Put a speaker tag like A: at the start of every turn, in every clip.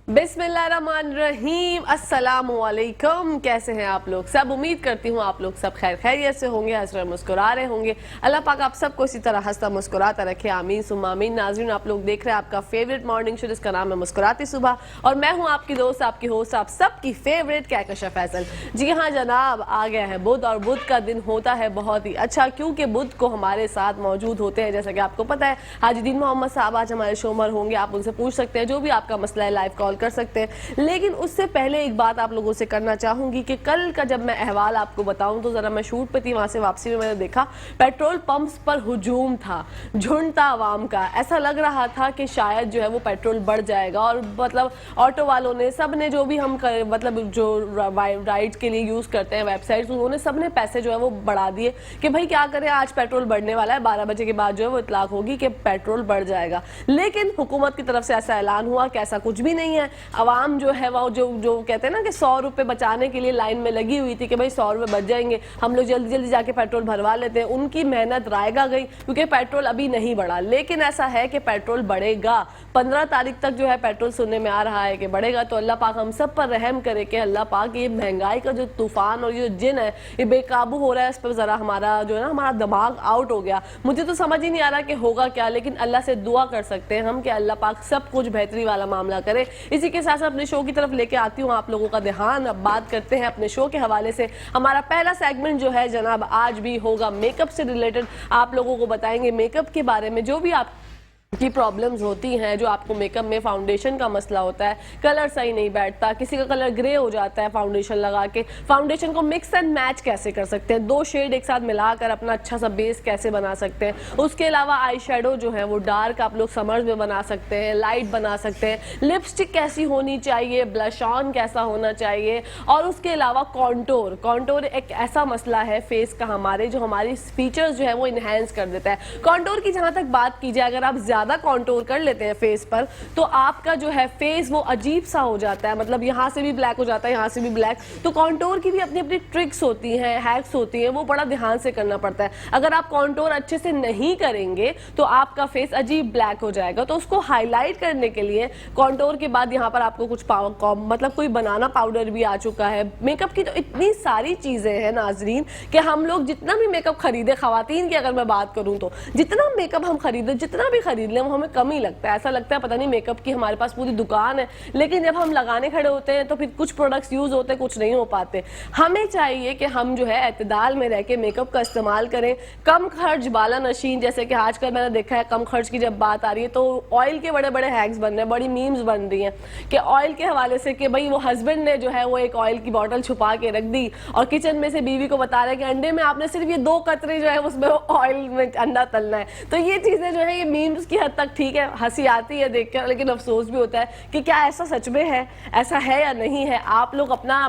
A: बिस्मिल्लाहिर्रहमानिर्रहीम, अस्सलामुअलैकुम। कैसे हैं आप लोग सब? उम्मीद करती हूँ आप लोग सब खैर खैरियत से होंगे, हंस मुस्कुरा रहे होंगे। अल्लाह पाक आप सबको इसी तरह हंसता मुस्कुराता रखे, आमीन सुम्मा आमीन। नाज़रीन, आप लोग देख रहे हैं आपका फेवरेट मॉर्निंग शो जिसका नाम है मुस्कुराती सुबह, और मैं हूँ आपकी दोस्त, आपकी होस्ट, आप सबकी फेवरेट कहकशा फैसल। जी हाँ जनाब, आ गया है बुध, और बुध का दिन होता है बहुत ही अच्छा, क्योंकि बुध को हमारे साथ मौजूद होते हैं, जैसा कि आपको पता है, हाजीदीन मोहम्मद साहब आज हमारे शो में होंगे। आप उनसे पूछ सकते हैं जो भी आपका मसला है, लाइव कॉल कर सकते हैं। लेकिन उससे पहले एक बात आप लोगों से करना चाहूंगी कि कल का जब मैं अहवाल आपको बताऊं तो जरा मैं शूट पे थी, वहां से वापसी में मैंने देखा पेट्रोल पंप्स पर हुजूम था, झुंड था आवाम का। ऐसा लग रहा था कि शायद जो है वो पेट्रोल बढ़ जाएगा, और मतलब ऑटो वालों ने, सब ने, जो भी हम मतलब जो राइड के लिए यूज करते हैं वेबसाइट, उन्होंने सब ने पैसे जो है वो बढ़ा दिए कि भाई क्या करें, आज पेट्रोल बढ़ने वाला है, 12 बजे के बाद जो है वो इतलाक होगी कि पेट्रोल बढ़ जाएगा। लेकिन हुकूमत की तरफ से ऐसा ऐलान हुआ कि ऐसा कुछ भी नहीं है। आवाम जो है वो जो कहते हैं ना कि 100 रुपए बचाने के लिए लाइन में लगी हुई थी कि भाई 100 रुपए बच जाएंगे, हम लोग जल्दी जल्दी जाके पेट्रोल भरवा लेते हैं, उनकी मेहनत रायगा गई, क्योंकि पेट्रोल अभी नहीं बढ़ा। लेकिन ऐसा है कि पेट्रोल बढ़ेगा, 15 तारीख तक जो है पेट्रोल सुनने में आ रहा है कि बढ़ेगा। तो अल्लाह पाक हम सब पर रहम करे कि अल्लाह पाक ये महंगाई का जो तूफान और ये जिन है ये बेकाबू हो रहा है, इस पर जरा हमारा जो है ना, हमारा दिमाग आउट हो गया। मुझे तो समझ ही नहीं आ रहा कि होगा क्या, लेकिन अल्लाह से दुआ कर सकते हैं हम कि अल्लाह पाक सब कुछ बेहतरी वाला मामला करे। इसी के साथ अपने शो की तरफ लेके आती हूँ आप लोगों का ध्यान। अब बात करते हैं अपने शो के हवाले से। हमारा पहला सेगमेंट जो है जनाब आज भी होगा मेकअप से रिलेटेड। आप लोगों को बताएंगे मेकअप के बारे में, जो भी आप की प्रॉब्लम्स होती हैं, जो आपको मेकअप में फाउंडेशन का मसला होता है, कलर सही नहीं बैठता, किसी का कलर ग्रे हो जाता है फाउंडेशन लगा के, फाउंडेशन को मिक्स एंड मैच कैसे कर सकते हैं, 2 शेड एक साथ मिलाकर अपना अच्छा सा बेस कैसे बना सकते हैं। उसके अलावा आई शेडो जो है वो डार्क आप लोग समर्स में बना सकते हैं, लाइट बना सकते हैं, लिपस्टिक कैसी होनी चाहिए, ब्लश ऑन कैसा होना चाहिए, और उसके अलावा कॉन्टोर एक ऐसा मसला है फेस का हमारे, जो हमारी फीचर्स जो है वो इनहेंस कर देता है। कॉन्टोर की जहां तक बात की जाए, अगर आप ज्यादा कॉन्टोर कर लेते हैं फेस पर तो आपका जो है फेस वो अजीब सा हो जाता है, मतलब यहां से भी ब्लैक हो जाता है, यहां से भी ब्लैक। तो कॉन्टोर की भी अपनी अपनी ट्रिक्स होती हैं, हैक्स होती हैं, वो बड़ा ध्यान से करना पड़ता है। अगर आप कॉन्टोर अच्छे से नहीं करेंगे तो आपका फेस अजीब ब्लैक हो जाएगा। तो उसको हाईलाइट करने के लिए कॉन्टोर के बाद यहाँ पर आपको कुछ मतलब कोई बनाना पाउडर भी आ चुका है। मेकअप की तो इतनी सारी चीजें हैं नाजरीन कि हम लोग जितना भी मेकअप खरीदे, खवातीन की अगर मैं बात करूं तो जितना मेकअप हम खरीदे, जितना भी खरीद लें, वो हमें कम ही लगता है। ऐसा लगता है पता नहीं मेकअप की हमारे पास पूरी दुकान है, लेकिन जब हम लगाने खड़े होते हैं तो फिर कुछ प्रोडक्ट्स यूज होते हैं, कुछ नहीं हो पाते। हमें चाहिए कि हम जो है एतदाल में रह के मेकअप का इस्तेमाल करें, कम खर्च बाला नशीन। जैसे कि आजकल मैंने देखा है कम खर्च की जब बात आ रही है तो ऑयल के बड़े बड़े हैक्स बन रहे हैं, बड़ी मीम्स बन रही हैं कि ऑयल के हवाले से कि भाई वो हस्बैंड ने जो है वो एक ऑयल की बॉटल छुपा के रख दी और किचन में से बीवी को बता रहे हैं कि अंडे में आपने सिर्फ ये 2 कतरे जो है उसमें ऑयल में अंडा तलना है। तो ये चीजें जो है ये मीम्स की हद तक ठीक है, हंसी आती है देखकर, लेकिन अफसोस भी होता है कि क्या ऐसा सच में है, ऐसा है या नहीं है। आप लोग अपना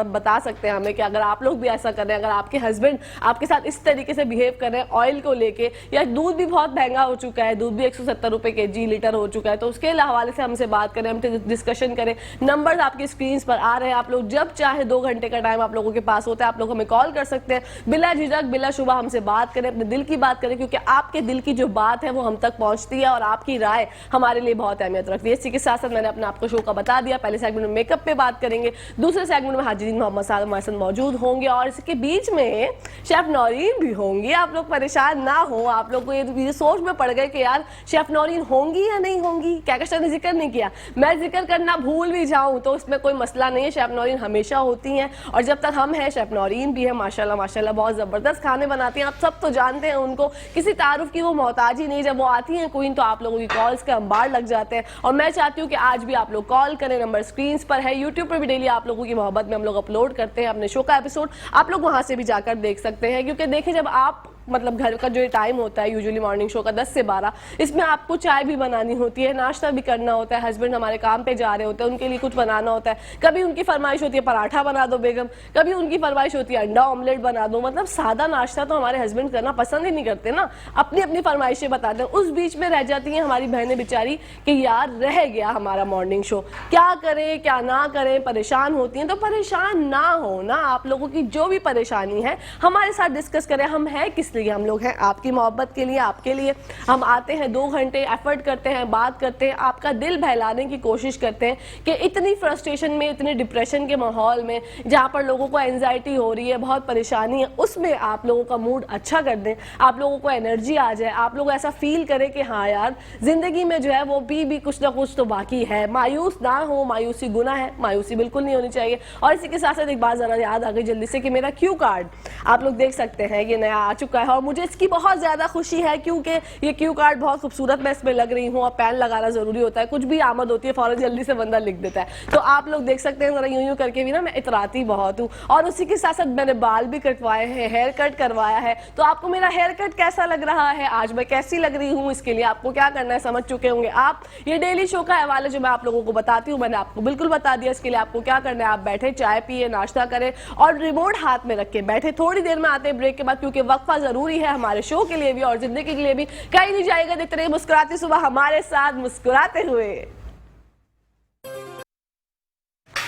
A: बता सकते हैं हमें कि अगर आप लोग भी ऐसा कर रहे हैं, अगर आपके हस्बैंड आपके साथ इस तरीके से बिहेव कर रहे हैं ऑयल को लेके, या दूध भी बहुत महंगा हो चुका है, दूध भी 170 रुपए केजी लीटर हो चुका है, तो उसके हवाले से हमसे बात करें, हम डिस्कशन करें। नंबर आपकी स्क्रीन पर आ रहे हैं, आप लोग जब चाहे 2 घंटे का टाइम आप लोगों के पास होता है, आप लोग हमें कॉल कर सकते हैं, बिला झिझक बिला शुबा हमसे बात करें, अपने दिल की बात करें, क्योंकि आपके दिल की जो बात है वो हम तक पहुंचती है और आपकी राय हमारे लिए बहुत अहमियत रखती है। इसी के साथ साथ मैंने अपने आपको शो का बता दिया, पहले सेगमेंट में मेकअप पे बात करेंगे, दूसरे सेगमेंट में हाजीदीन मोहम्मद साहब हमारे साथ मौजूद होंगे, और इसके बीच में शेफ नौरीन भी होंगी। आप लोग परेशान ना हो, आप लोग को ये सोच में पड़ गए कि यार शेफ नौरीन होंगी या नहीं होंगी, क्या ने जिक्र नहीं किया, मैं जिक्र करना भूल भी जाऊं तो उसमें कोई मसला नहीं है, शेफ नौरीन हमेशा होती हैं, और जब तक हम हैं शेफ नौरीन भी है। माशाल्लाह माशाल्लाह बहुत जबरदस्त खाने बनाती हैं, आप सब तो जानते हैं उनको, किसी तारुफ की वो मोहताज ही नहीं। जब वो आती हैं क्वीन तो आप लोगों की कॉल्स के अंबार लग जाते हैं, और मैं चाहती हूँ कि आज भी आप लोग कॉल करें, नंबर स्क्रीन पर है। यूट्यूब पर भी डेली आप लोगों की मोहब्बत में हम लोग अपलोड करते हैं अपने शो का एपिसोड, आप लोग वहां से भी जाकर देख सकते हैं। क्योंकि देखिए जब आप मतलब घर का जो टाइम होता है यूजुअली मॉर्निंग शो का 10 से 12, इसमें आपको चाय भी बनानी होती है, नाश्ता भी करना होता है, हस्बैंड हमारे काम पे जा रहे होते हैं, उनके लिए कुछ बनाना होता है, कभी उनकी फरमाइश होती है पराठा बना दो बेगम, कभी उनकी फरमाइश होती है अंडा ऑमलेट बना दो। मतलब सादा नाश्ता तो हमारे हस्बैंड करना पसंद ही नहीं करते ना, अपनी अपनी फरमाइशें बताते हैं। उस बीच में रह जाती हैं हमारी बहनें बेचारी कि यार रह गया हमारा मॉर्निंग शो, क्या करें क्या ना करें, परेशान होती हैं। तो परेशान ना हो ना, आप लोगों की जो भी परेशानी है हमारे साथ डिस्कस करें। हम है किस इसलिए हम लोग हैं आपकी मोहब्बत के लिए, आपके लिए। हम आते हैं 2 घंटे, एफर्ट करते हैं, बात करते हैं, आपका दिल बहलाने की कोशिश करते हैं कि इतनी फ्रस्ट्रेशन में, इतने डिप्रेशन के माहौल में, जहाँ पर लोगों को एंजाइटी हो रही है, बहुत परेशानी है, उसमें आप लोगों का मूड अच्छा कर दें, आप लोगों को एनर्जी आ जाए, आप लोग ऐसा फील करें कि हाँ यार जिंदगी में जो है वो भी कुछ ना कुछ तो बाकी है। मायूस ना हो, मायूसी गुनाह है, मायूसी बिल्कुल नहीं होनी चाहिए। और इसी के साथ साथ एक बात जरा याद आ गई जल्दी से कि मेरा क्यू कार्ड आप लोग देख सकते हैं, ये नया आ चुका है और मुझे इसकी बहुत ज्यादा खुशी है क्योंकि ये क्यू कार्ड बहुत खूबसूरत मैं इसमें लग रही हूँ और पेन लगाना जरूरी होता है, कुछ भी आमद होती है फौरन जल्दी से बंदा लिख देता है। तो आप लोग देख सकते हैं जरा यूं करके भी ना मैं इतराती बहुत हूँ। और उसी के साथ साथ मैंने बाल भी कटवाए हैं, हेयर कट करवाया है। तो आपको मेरा हेयर कट कैसा लग रहा है, आज मैं कैसी लग रही हूँ, इसके लिए आपको क्या करना है समझ चुके होंगे आप। ये डेली शो का हवाला जो मैं आप लोगों को बताती हूँ मैंने आपको बिल्कुल बता दिया। इसके लिए आपको क्या करना है, आप बैठे, चाय पिए, नाश्ता करें और रिमोट हाथ में रख के बैठे। थोड़ी देर में आते हैं ब्रेक के बाद, क्योंकि वक्फा जरूरी है हमारे शो के लिए भी और जिंदगी के लिए भी। कहीं नहीं जाएगा, देखते रहिए मुस्कुराती सुबह हमारे साथ मुस्कुराते हुए।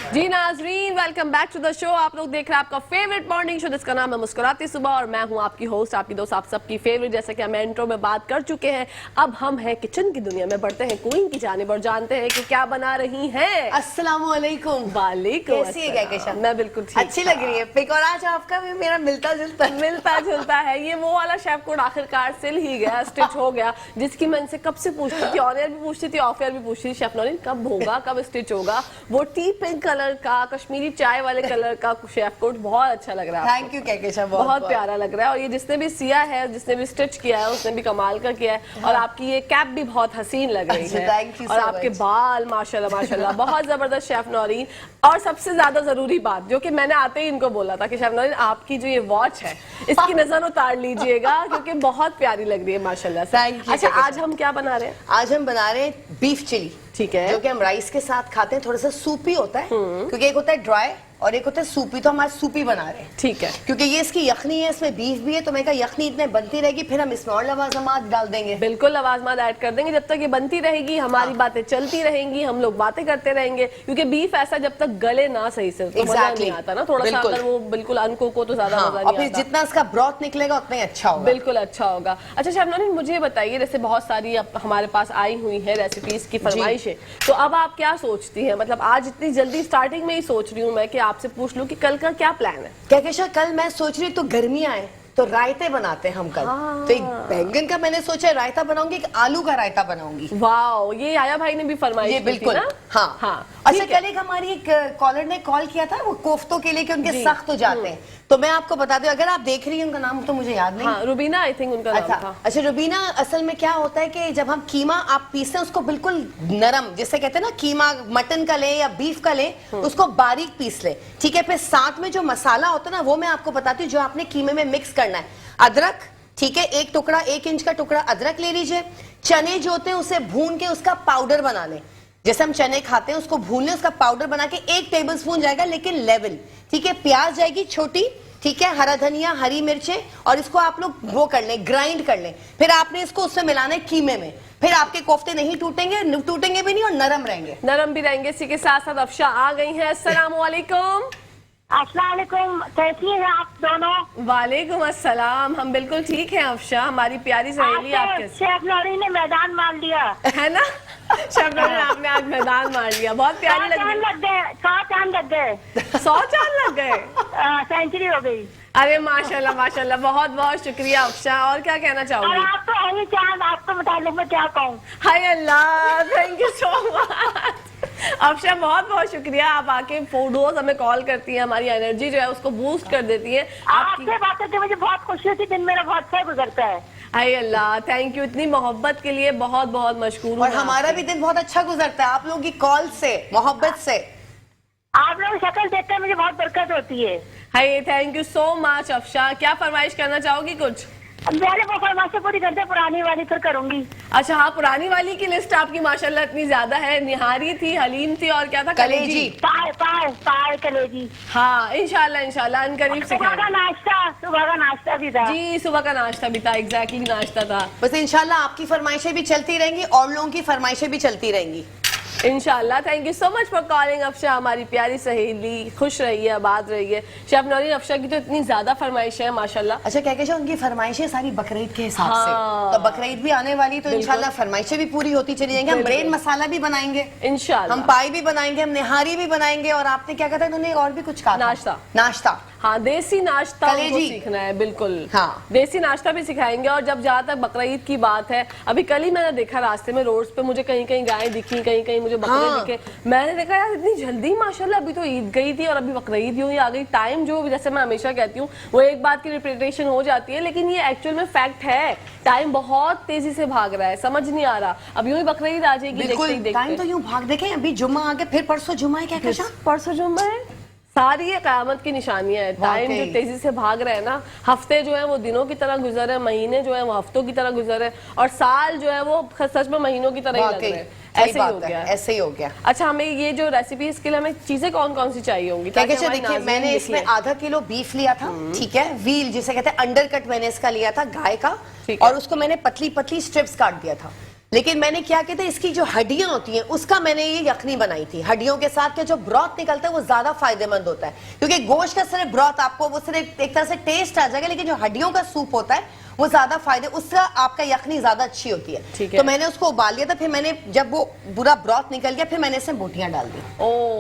A: जी नाजरीन, welcome back to the show. आप लोग देख रहे हैं आपका फेवरेट मॉर्निंग शो जिसका नाम है मुस्कुराती सुबह और मैं हूं आपकी होस्ट, आपकी दोस्त, आप सबकी फेवरेट। जैसा कि हम इंट्रो में बात कर चुके हैं, अब हम हैं किचन की दुनिया में, बढ़ते हैं क्वीन की जानिब और जानते हैं कि क्या बना रही हैं।
B: अस्सलामुअलैकुम।
A: वालेकुम।
B: कैसी है कहकशां?
A: मैं बिल्कुल ठीक,
B: अच्छी लग रही है पिक और आज आपका भी मेरा मिलता जुलता
A: है। ये वो वाला शेफ कोड आखिरकार सिल ही गया, स्टिच हो गया, जिसकी मैं इनसे कब से पूछती थी, ऑन एयर भी पूछती थी, ऑफ एयर भी पूछती थी, शेफ नौरीन कब होगा, कब स्टिच होगा। वो टी पिंक कलर का, कश्मीरी चाय वाले कलर का शेफ कोट बहुत अच्छा लग रहा है।
B: थैंक यू कहकशां,
A: बहुत प्यारा लग रहा है। और ये जिसने भी सिया है, जिसने भी स्टिच किया है, उसने भी कमाल का किया है। और आपकी ये कैप भी बहुत हसीन लग रही है और आपके बाल माशाल्लाह माशाल्लाह बहुत जबरदस्त शेफ नौरीन। और सबसे ज्यादा जरूरी बात जो कि मैंने आते ही इनको बोला था कि शेफ नौरीन आपकी जो ये वॉच है इसकी नजर उतार लीजिएगा क्योंकि बहुत प्यारी लग रही है माशाल्लाह से। अच्छा, आज हम क्या बना रहे हैं?
B: आज हम बना रहे हैं बीफ चिली,
A: ठीक है,
B: जो कि हम राइस के साथ खाते हैं। थोड़ा सा सूपी होता है क्योंकि एक होता है ड्राई और एक होता है सूपी, तो हम आज सूपी बना रहे हैं।
A: ठीक है,
B: क्योंकि ये इसकी यखनी है, इसमें बीफ भी है, तो मैं कहा यखनी इतने बनती रहेगी, फिर हम इसमें और लवाजमात डाल देंगे।
A: बिल्कुल लवाजमात ऐड कर देंगे। जब तक ये बनती रहेगी हमारी बातें चलती रहेंगी, हम लोग बातें करते रहेंगे क्योंकि बीफ ऐसा जब तक गले ना सही से तो मजा नहीं आता ना। थोड़ा सा अगर वो बिल्कुल अनकुक हो तो ज्यादा मजा नहीं आता।
B: जितना इसका ब्रॉथ निकलेगा उतना ही अच्छा होगा।
A: बिल्कुल अच्छा होगा। अच्छा शेफ नौरीन, मुझे बताइए, जैसे बहुत सारी हमारे पास आई हुई है रेसिपीज की फरमाइशें, तो अब आप क्या सोचती हैं? मतलब आज इतनी जल्दी स्टार्टिंग में ही सोच रही हूँ मैं कि आपसे पूछ लूं कि कल का क्या प्लान है?
B: कहकशां कल मैं सोच रही हूँ, तो गर्मियां आए तो रायते बनाते हैं हम कल। तो एक बैंगन का मैंने सोचा रायता बनाऊंगी, एक आलू का रायता बनाऊंगी।
A: वाओ, ये आया भाई ने भी फरमाइश की
B: बिल्कुल
A: थी ना?
B: हाँ
A: हाँ।
B: अच्छा, कल एक हमारी एक कॉलर ने कॉल किया था, वो कोफ्तों के लिए कि उनके सख्त हो जाते हैं, तो मैं आपको बता दूं, अगर आप देख रही हैं उनका नाम तो मुझे याद नहीं।
A: हाँ, रुबीना आई थिंक उनका नाम था।
B: अच्छा, रुबीना, असल में क्या होता है कि जब हम कीमा आप पीसते हैं उसको बिल्कुल नरम, जिसे कहते हैं ना, कीमा मटन का ले या बीफ का ले, उसको बारीक पीस ले, ठीक है। फिर साथ में जो मसाला होता है ना, वो मैं आपको बताती हूँ जो आपने कीमे में मिक्स करना है। अदरक, ठीक है, एक टुकड़ा, 1 इंच का टुकड़ा अदरक ले लीजिए। चने जो होते हैं उसे भून के उसका पाउडर बना लें, जैसे हम चने खाते हैं उसको भून लें, उसका पाउडर बना के 1 टेबलस्पून जाएगा लेकिन लेवल, ठीक है। प्याज जाएगी छोटी, ठीक है, हरा धनिया, हरी मिर्चें, और इसको आप लोग वो कर लें, ग्राइंड कर लें। फिर आपने इसको उससे मिलाना है कीमे में, फिर आपके कोफ्ते नहीं टूटेंगे भी नहीं और नरम रहेंगे।
A: नरम भी रहेंगे। इसी के साथ साथ अफशा आ गई है। अस्सलाम वालेकुम।
C: अस्सलाम वालेकुम, कैसी हैं आप दोनों?
A: वालेकुम अस्सलाम, हम बिल्कुल ठीक हैं अफशा, हमारी प्यारी सहेली। आपके
C: शेफ नौरीन ने मैदान मार लिया
A: है ना? शेफ नौरीन आपने आज मैदान मार लिया, बहुत प्यारी लग रही।
C: 100 चांद लग गए
A: 100 चांद लग गए,
C: सेंचुरी हो गई।
A: अरे माशाल्लाह माशाल्लाह, बहुत बहुत शुक्रिया अफशा। और क्या कहना चाहूंगी?
C: आप तो है ही चांद, आपको मुतालिक में क्या कहूँ।
A: हाय Allah, thank you so much Afsha, बहुत बहुत शुक्रिया। आप आके रोज हमें कॉल करती है, हमारी एनर्जी जो है उसको बूस्ट कर देती है।
C: आपसे बात करके मुझे बहुत खुशी होती है, दिन मेरा बहुत अच्छा गुजरता है।
A: हाय अल्लाह, थैंक यू, इतनी मोहब्बत के लिए बहुत बहुत मशकूर।
B: और हमारा भी दिन बहुत अच्छा गुजरता है आप लोगों की कॉल से, मोहब्बत से।
C: आप लोग शक्ल देखते हैं मुझे बहुत बरकत होती है।
A: Hi, thank you so much Afsha. क्या फरमाइश करना चाहोगी कुछ?
C: मैंने वो फरमाइशें पूरी करते, पुरानी वाली फिर करूंगी।
A: अच्छा हाँ, पुरानी वाली की लिस्ट आपकी माशाल्लाह इतनी ज्यादा है। निहारी थी, हलीम थी और क्या था?
B: कलेजी।
C: पाए कलेजी।
A: हाँ, इंशाल्लाह इंशाल्लाह अनकरीब से।
C: सुबह का नाश्ता भी था।
A: जी, सुबह का नाश्ता भी था, एग्जैक्टली नाश्ता था।
B: बस इंशाल्लाह आपकी फरमाइशें भी चलती रहेंगी और लोगों की फरमाइशें भी चलती रहेंगी।
A: इंशाल्लाह। Thank you so much for calling Afsha, हमारी प्यारी सहेली। खुश रहिए, आबाद रहिए। शेफ नौरीन, अफशा की तो इतनी ज्यादा फरमाइश है माशाल्लाह।
B: अच्छा कहके उनकी फरमाइशें सारी बकरीद के हिसाब
A: हाँ।
B: से, तो बकरीद भी आने वाली, तो इंशाल्लाह फरमाइशें भी पूरी होती चली जाएंगी। हम ब्रेड मसाला भी बनाएंगे
A: इंशाल्लाह,
B: हम पाई भी बनाएंगे, हम निहारी भी बनाएंगे, और आपने क्या कहता है उन्होंने और भी कुछ कहा था? नाश्ता।
A: हाँ, देसी नाश्ता उनको
B: कलेजी।
A: सीखना है, बिल्कुल।
B: हाँ।
A: देसी नाश्ता भी सिखाएंगे। और जब जहाँ तक बकरीद की बात है, अभी कल ही मैंने देखा रास्ते में रोड्स पे मुझे कहीं कहीं गायें दिखी, कहीं कहीं मुझे बकरे दिखे। मैंने देखा यार इतनी जल्दी माशाल्लाह, अभी तो ईद गई थी और अभी बकरीद यूं ही आ गई। टाइम जो जैसे मैं हमेशा कहती हूँ वो एक बात की रिपीटेशन हो जाती है, लेकिन ये एक्चुअल में फैक्ट है। टाइम बहुत तेजी से भाग रहा है, समझ नहीं आ रहा। अब यूं ही बकरीद आ जाएगी, देखते ही
B: टाइम तो यूं भाग, देखें अभी जुम्मा आ गया, फिर परसों जुम्मा है। क्या
A: परसों जुम्मा है। सारी ये क़यामत की निशानियां है। टाइम जो तेजी से भाग रहा है ना, हफ्ते जो है वो दिनों की तरह गुजर है, महीने जो है वो हफ्तों की तरह गुजर है, और साल जो है वो सच में महीनों की तरह ही लग रहे हैं। ऐसे ही हो गया,
B: ऐसे ही हो गया।
A: अच्छा, हमें ये जो रेसिपी, इसके लिए हमें चीजें कौन कौन सी चाहिए होंगी?
B: देखिए मैंने इसमें आधा किलो बीफ लिया था, ठीक है, व्हील जिसे कहते हैं, अंडरकट मैंने इसका लिया था गाय का, और उसको मैंने पतली पतली स्ट्रिप्स काट दिया था। लेकिन मैंने क्या कहते हैं, इसकी जो हड्डियां होती हैं उसका मैंने ये यखनी बनाई थी। हड्डियों के साथ के जो ब्रॉथ निकलता है वो ज्यादा फायदेमंद होता है, क्योंकि गोश्त का सिर्फ ब्रॉथ आपको वो सिर्फ एक तरह से टेस्ट आ जाएगा, लेकिन जो हड्डियों का सूप होता है वो ज्यादा फायदे, उसका आपका यखनी ज्यादा अच्छी होती है। तो मैंने उसको उबाल लिया था, फिर मैंने जब वो पूरा ब्रॉथ निकल गया, फिर मैंने इसमें बोटियां डाल दी।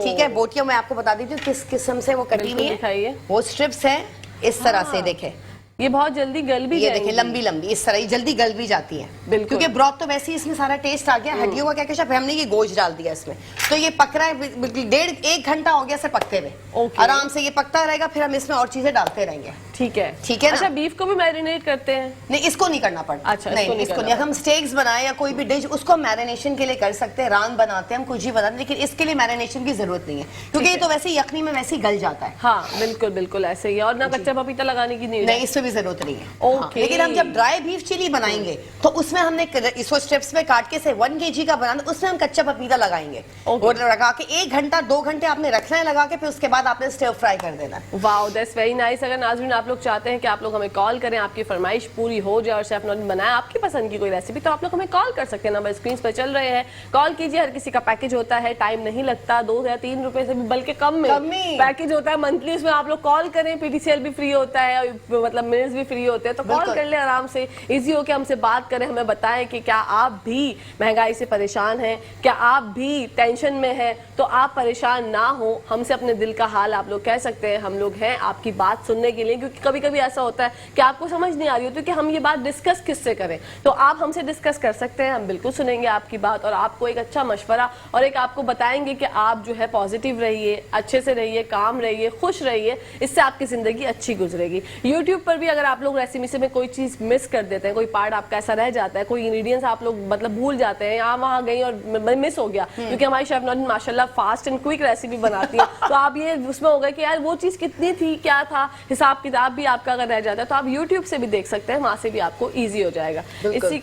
B: ठीक है, बोटियां मैं आपको बता देती हूँ किस किस्म से वो कटी हुई है। वो स्ट्रिप्स है इस तरह से, देखे
A: ये बहुत जल्दी गल भी,
B: ये देखिए लंबी लंबी इस तरह जल्दी गल भी जाती है, क्योंकि ब्रॉथ तो वैसे ही इसमें सारा टेस्ट आ गया। हड्डियों का क्या क्या हमने ये गोश्त डाल दिया इसमें, तो ये पक रहा है, 1.5 घंटा हो गया से पकते हुए। आराम से ये पकता रहेगा, फिर हम इसमें और चीजें डालते रहेंगे।
A: ठीक है,
B: ठीक है।
A: अच्छा, बीफ को भी मैरिनेट करते हैं?
B: नहीं, इसको नहीं करना पड़ता।
A: अच्छा,
B: नहीं, इसको नहीं। हम स्टेक्स बनाए या कोई भी डिश, उसको मैरिनेशन के लिए कर सकते हैं, रान बनाते हैं, हम कुछ ही बनाते हैं, लेकिन इसके लिए मैरिनेशन की जरूरत नहीं है, क्योंकि ये तो वैसे ही यखनी में वैसे ही गल जाता है।
A: हाँ बिल्कुल बिल्कुल ऐसे ही, और ना कच्चा पपीता लगाने की नहीं,
B: इसमें भी जरूरत नहीं है। लेकिन हम जब ड्राई बीफ चिली बनाएंगे तो उसमें हमने इसको स्टेप्स में काट के से 1 kg का बनाना, उसमें हम कच्चा पपीता लगाएंगे, और लगा के 1 घंटा 2 घंटे आपने रखना है लगा के, फिर उसके बाद आपने स्टर फ्राई कर देना।
A: Wow, that's very nice. अगर नाज़रीन आप लोग चाहते हैं कि आप लोग हमें कॉल करें, आपकी फरमाइश पूरी हो जाए और शेफ नौरीन बनाए आपकी पसंद की कोई रेसिपी, तो आप लोग हमें कॉल कर सकते हैं। नंबर स्क्रीन पर चल रहे हैं, कॉल कीजिए। हर किसी का पैकेज होता है, टाइम नहीं लगता, 2 या 3 रुपए से भी बल्कि कम में पैकेज होता है मंथली। उसमें आप लोग कॉल करें, पीटीसीएल भी फ्री होता है, मतलब मिनट्स भी फ्री होते हैं, तो कॉल कर ले आराम से, इजी हो के हमसे बात करें, हमें बताएं कि क्या आप भी महंगाई से परेशान हैं, क्या आप भी टेंशन में हैं। तो आप परेशान ना हो, हमसे अपने दिल का हाल आप लोग कह सकते हैं। हम लोग हैं आपकी बात सुनने के लिए, क्योंकि कभी कभी ऐसा होता है कि आपको समझ नहीं आ रही होती कि हम ये बात डिस्कस किससे करें, तो आप हमसे डिस्कस कर सकते हैं, हम बिल्कुल सुनेंगे आपकी बात और आपको एक अच्छा मशवरा और एक आपको बताएंगे कि आप जो है पॉजिटिव रहिए, अच्छे से रहिए, काम रहिए, खुश रहिए, इससे आपकी जिंदगी अच्छी गुजरेगी। यूट्यूब पर भी अगर आप लोग रेसिपी से में कोई चीज मिस कर देते हैं, कोई पार्ट आपका ऐसा रह जाता है, कोई इंग्रेडिएंट्स आप लोग मतलब भूल जाते हैं, यहाँ वहाँ गई और मिस हो गया, क्योंकि हमारी शेफ नौरीन माशाल्लाह फास्ट एंड क्विक रेसिपी बनाती है, तो आप ये उसमें होगा कि यार वो चीज कितनी थी, क्या था, हिसाब किताब भी आपका अगर रह जाता है, तो आप यूट्यूब से भी देख सकते हैं, वहां से भी आपको ईजी हो जाएगा। इसी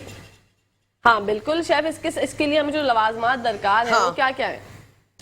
A: हाँ बिल्कुल शेफ, इसके लिए हमें जो लवाजमात दरकार है वो क्या क्या है?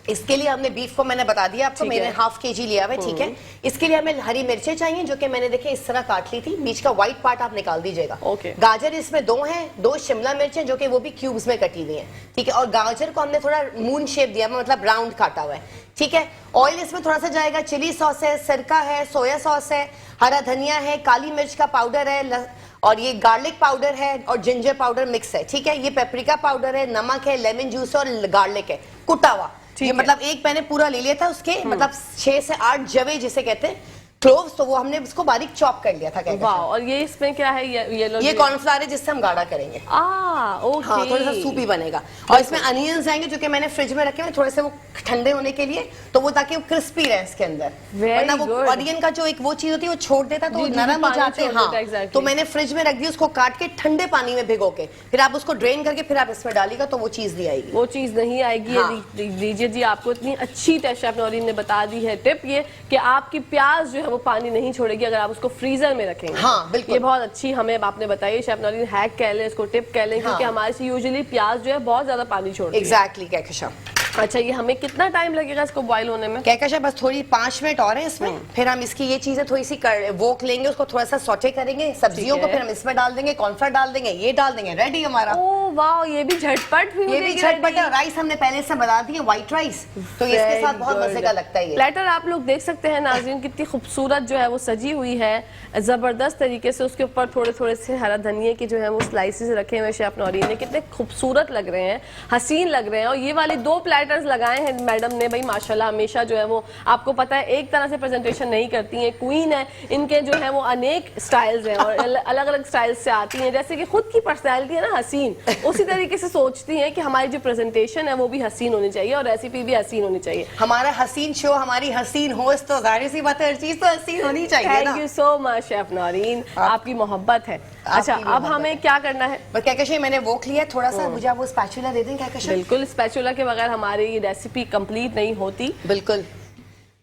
B: इसके लिए हमने बीफ को मैंने बता दिया आपको, मैंने 1/2 kg लिया हुआ है, ठीक है। इसके लिए हमें हरी मिर्चें चाहिए, जो कि मैंने देखे इस तरह काट ली थी, बीच का व्हाइट पार्ट आप निकाल दीजिएगा। गाजर इसमें 2 हैं, 2 शिमला मिर्चें जो कि वो भी क्यूब्स में कटी हुई हैं, ठीक है, और गाजर को हमने थोड़ा मून शेप दिया, मतलब राउंड काटा हुआ है, ठीक है। ऑयल इसमें थोड़ा सा जाएगा, चिली सॉस है, सिरका है, सोया सॉस है, हरा धनिया है, काली मिर्च का पाउडर है, और ये गार्लिक पाउडर है, और जिंजर पाउडर मिक्स है, ठीक है। ये पेपरिका पाउडर है, नमक है, लेमन जूस और गार्लिक है कुटा हुआ। ये मतलब एक मैंने पूरा ले लिया था, उसके मतलब 6 से 8 जवे जिसे कहते हैं, क्लोव्स, तो वो हमने उसको बारीक चॉप कर लिया था।
A: वाह, और ये इसमें क्या है?
B: ये कॉर्नफ्लावर है जिससे हम गाढ़ा करेंगे।
A: ओके।
B: हाँ, थोड़ा सा सूपी बनेगा। और इसमें अनियंस आएंगे जो कि मैंने फ्रिज में रखे हुए थोड़े से, वो ठंडे होने के लिए, तो वो ताकि वो क्रिस्पी रहे इसके अंदर, वरना वो ऑनियन का जो एक वो चीज होती है वो छोड़ देता तो नरम हो जाते हैं। हाँ, तो मैंने फ्रिज में रख दिया, उसको काट के ठंडे पानी में भिगो के, फिर आप उसको ड्रेन करके फिर आप इसमें डालिएगा तो वो चीज नहीं आएगी।
A: वो चीज नहीं आएगी। लीजिए जी, आपको इतनी अच्छी शेफ नौरीन ने बता दी है टिप, ये कि आपकी प्याज जो है वो पानी नहीं छोड़ेगी अगर आप उसको फ्रीजर में रखेंगे।
B: हाँ बिल्कुल,
A: ये बहुत अच्छी हमें आपने बताई शेफ नौरीन, हैक कह लें इसको, टिप कह लें, क्योंकि हमारे से यूजुअली प्याज जो है बहुत ज्यादा पानी छोड़ती है।
B: एग्जैक्टली कहकशा।
A: अच्छा, ये हमें कितना टाइम लगेगा इसको बॉईल होने में?
B: कहकशा बस थोड़ी 5 मिनट और है इसमें, फिर हम इसकी ये चीजें थोड़ी सी वोक लेंगे, उसको थोड़ा सा सौटे करेंगे, सब्जियों को फिर हम इसमें डाल देंगे, कॉर्नफ्लावर डाल देंगे, ये डाल देंगे, रेडी हमारा।
A: ओह वाह, ये भी झटपट भी
B: ये भी झटपट है। राइस हमने पहले से बना दिए, व्हाइट राइस, तो ये इसके साथ बहुत मजे का लगता है। ये
A: प्लेटर आप लोग देख सकते हैं नाज़रीन, कितनी खूबसूरत जो है वो सजी हुई है जबरदस्त तरीके से। उसके ऊपर थोड़े थोड़े से हरा धनिए की जो है वो स्लाइसेस रखे हुए शेफ नौरीन ने, कितने खूबसूरत लग रहे हैं, हसीन लग रहे हैं। और ये वाले 2 प्लेटर्स लगाए हैं मैडम ने, भाई माशाल्लाह, हमेशा जो है वो आपको पता है एक तरह से प्रेजेंटेशन नहीं करती हैं, क्वीन है, इनके जो है वो अनेक स्टाइल्स हैं और अलग अलग स्टाइल्स से आती हैं। जैसे कि खुद की पर्सनैलिटी है ना हसीन, उसी तरीके से सोचती हैं कि हमारी जो प्रेजेंटेशन है वो भी हसीन होनी चाहिए और रेसिपी भी हसीन होनी चाहिए।
B: हमारा हसीन शो, हमारी हसीन होस्ट, तो जाहिर सी बात है हर चीज तो हसीन होनी चाहिए ना।
A: Thank you so much chef Naureen, आपकी मोहब्बत है। अच्छा, अब हमें क्या करना है?
B: बस कहकश मैंने वो लिया थोड़ा सा, मुझे आप वो स्पैचुला दे दें कहकश।
A: बिल्कुल, स्पैचुला के बगैर हमारी ये रेसिपी कंप्लीट नहीं होती।
B: बिल्कुल।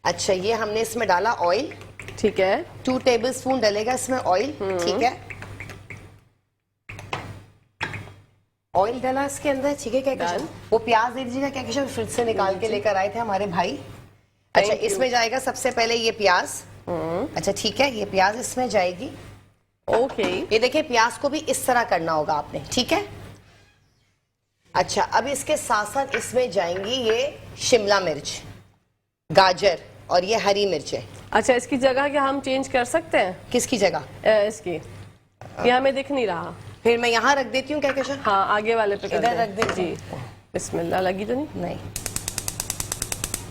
B: अच्छा, ये हमने इसमें डाला ऑयल,
A: ठीक है,
B: 2 टेबलस्पून डलेगा इसमें ऑयल, ठीक है। ऑयल डाला इसके अंदर, ठीक है कहकश। वो प्याज दे दीजिएगा कहकश, फ्रिज से निकाल के लेकर आए थे हमारे भाई। अच्छा, इसमें जाएगा सबसे पहले ये प्याज। अच्छा ठीक है, ये प्याज इसमें जाएगी।
A: ओके,
B: ये देखिए प्याज को भी इस तरह करना होगा आपने, ठीक है। अच्छा, अब इसके साथ साथ इसमें जाएंगी ये शिमला मिर्च, गाजर और ये हरी मिर्चें।
A: अच्छा, इसकी जगह क्या हम चेंज कर सकते हैं?
B: किसकी जगह?
A: इसकी, ये हमें दिख नहीं रहा।
B: फिर मैं यहाँ रख देती हूँ कहकश।
A: हाँ, आगे वाले पे
B: इधर रख दे
A: जी। बिस्मिल्लाह, लगी तो नहीं?
B: नहीं,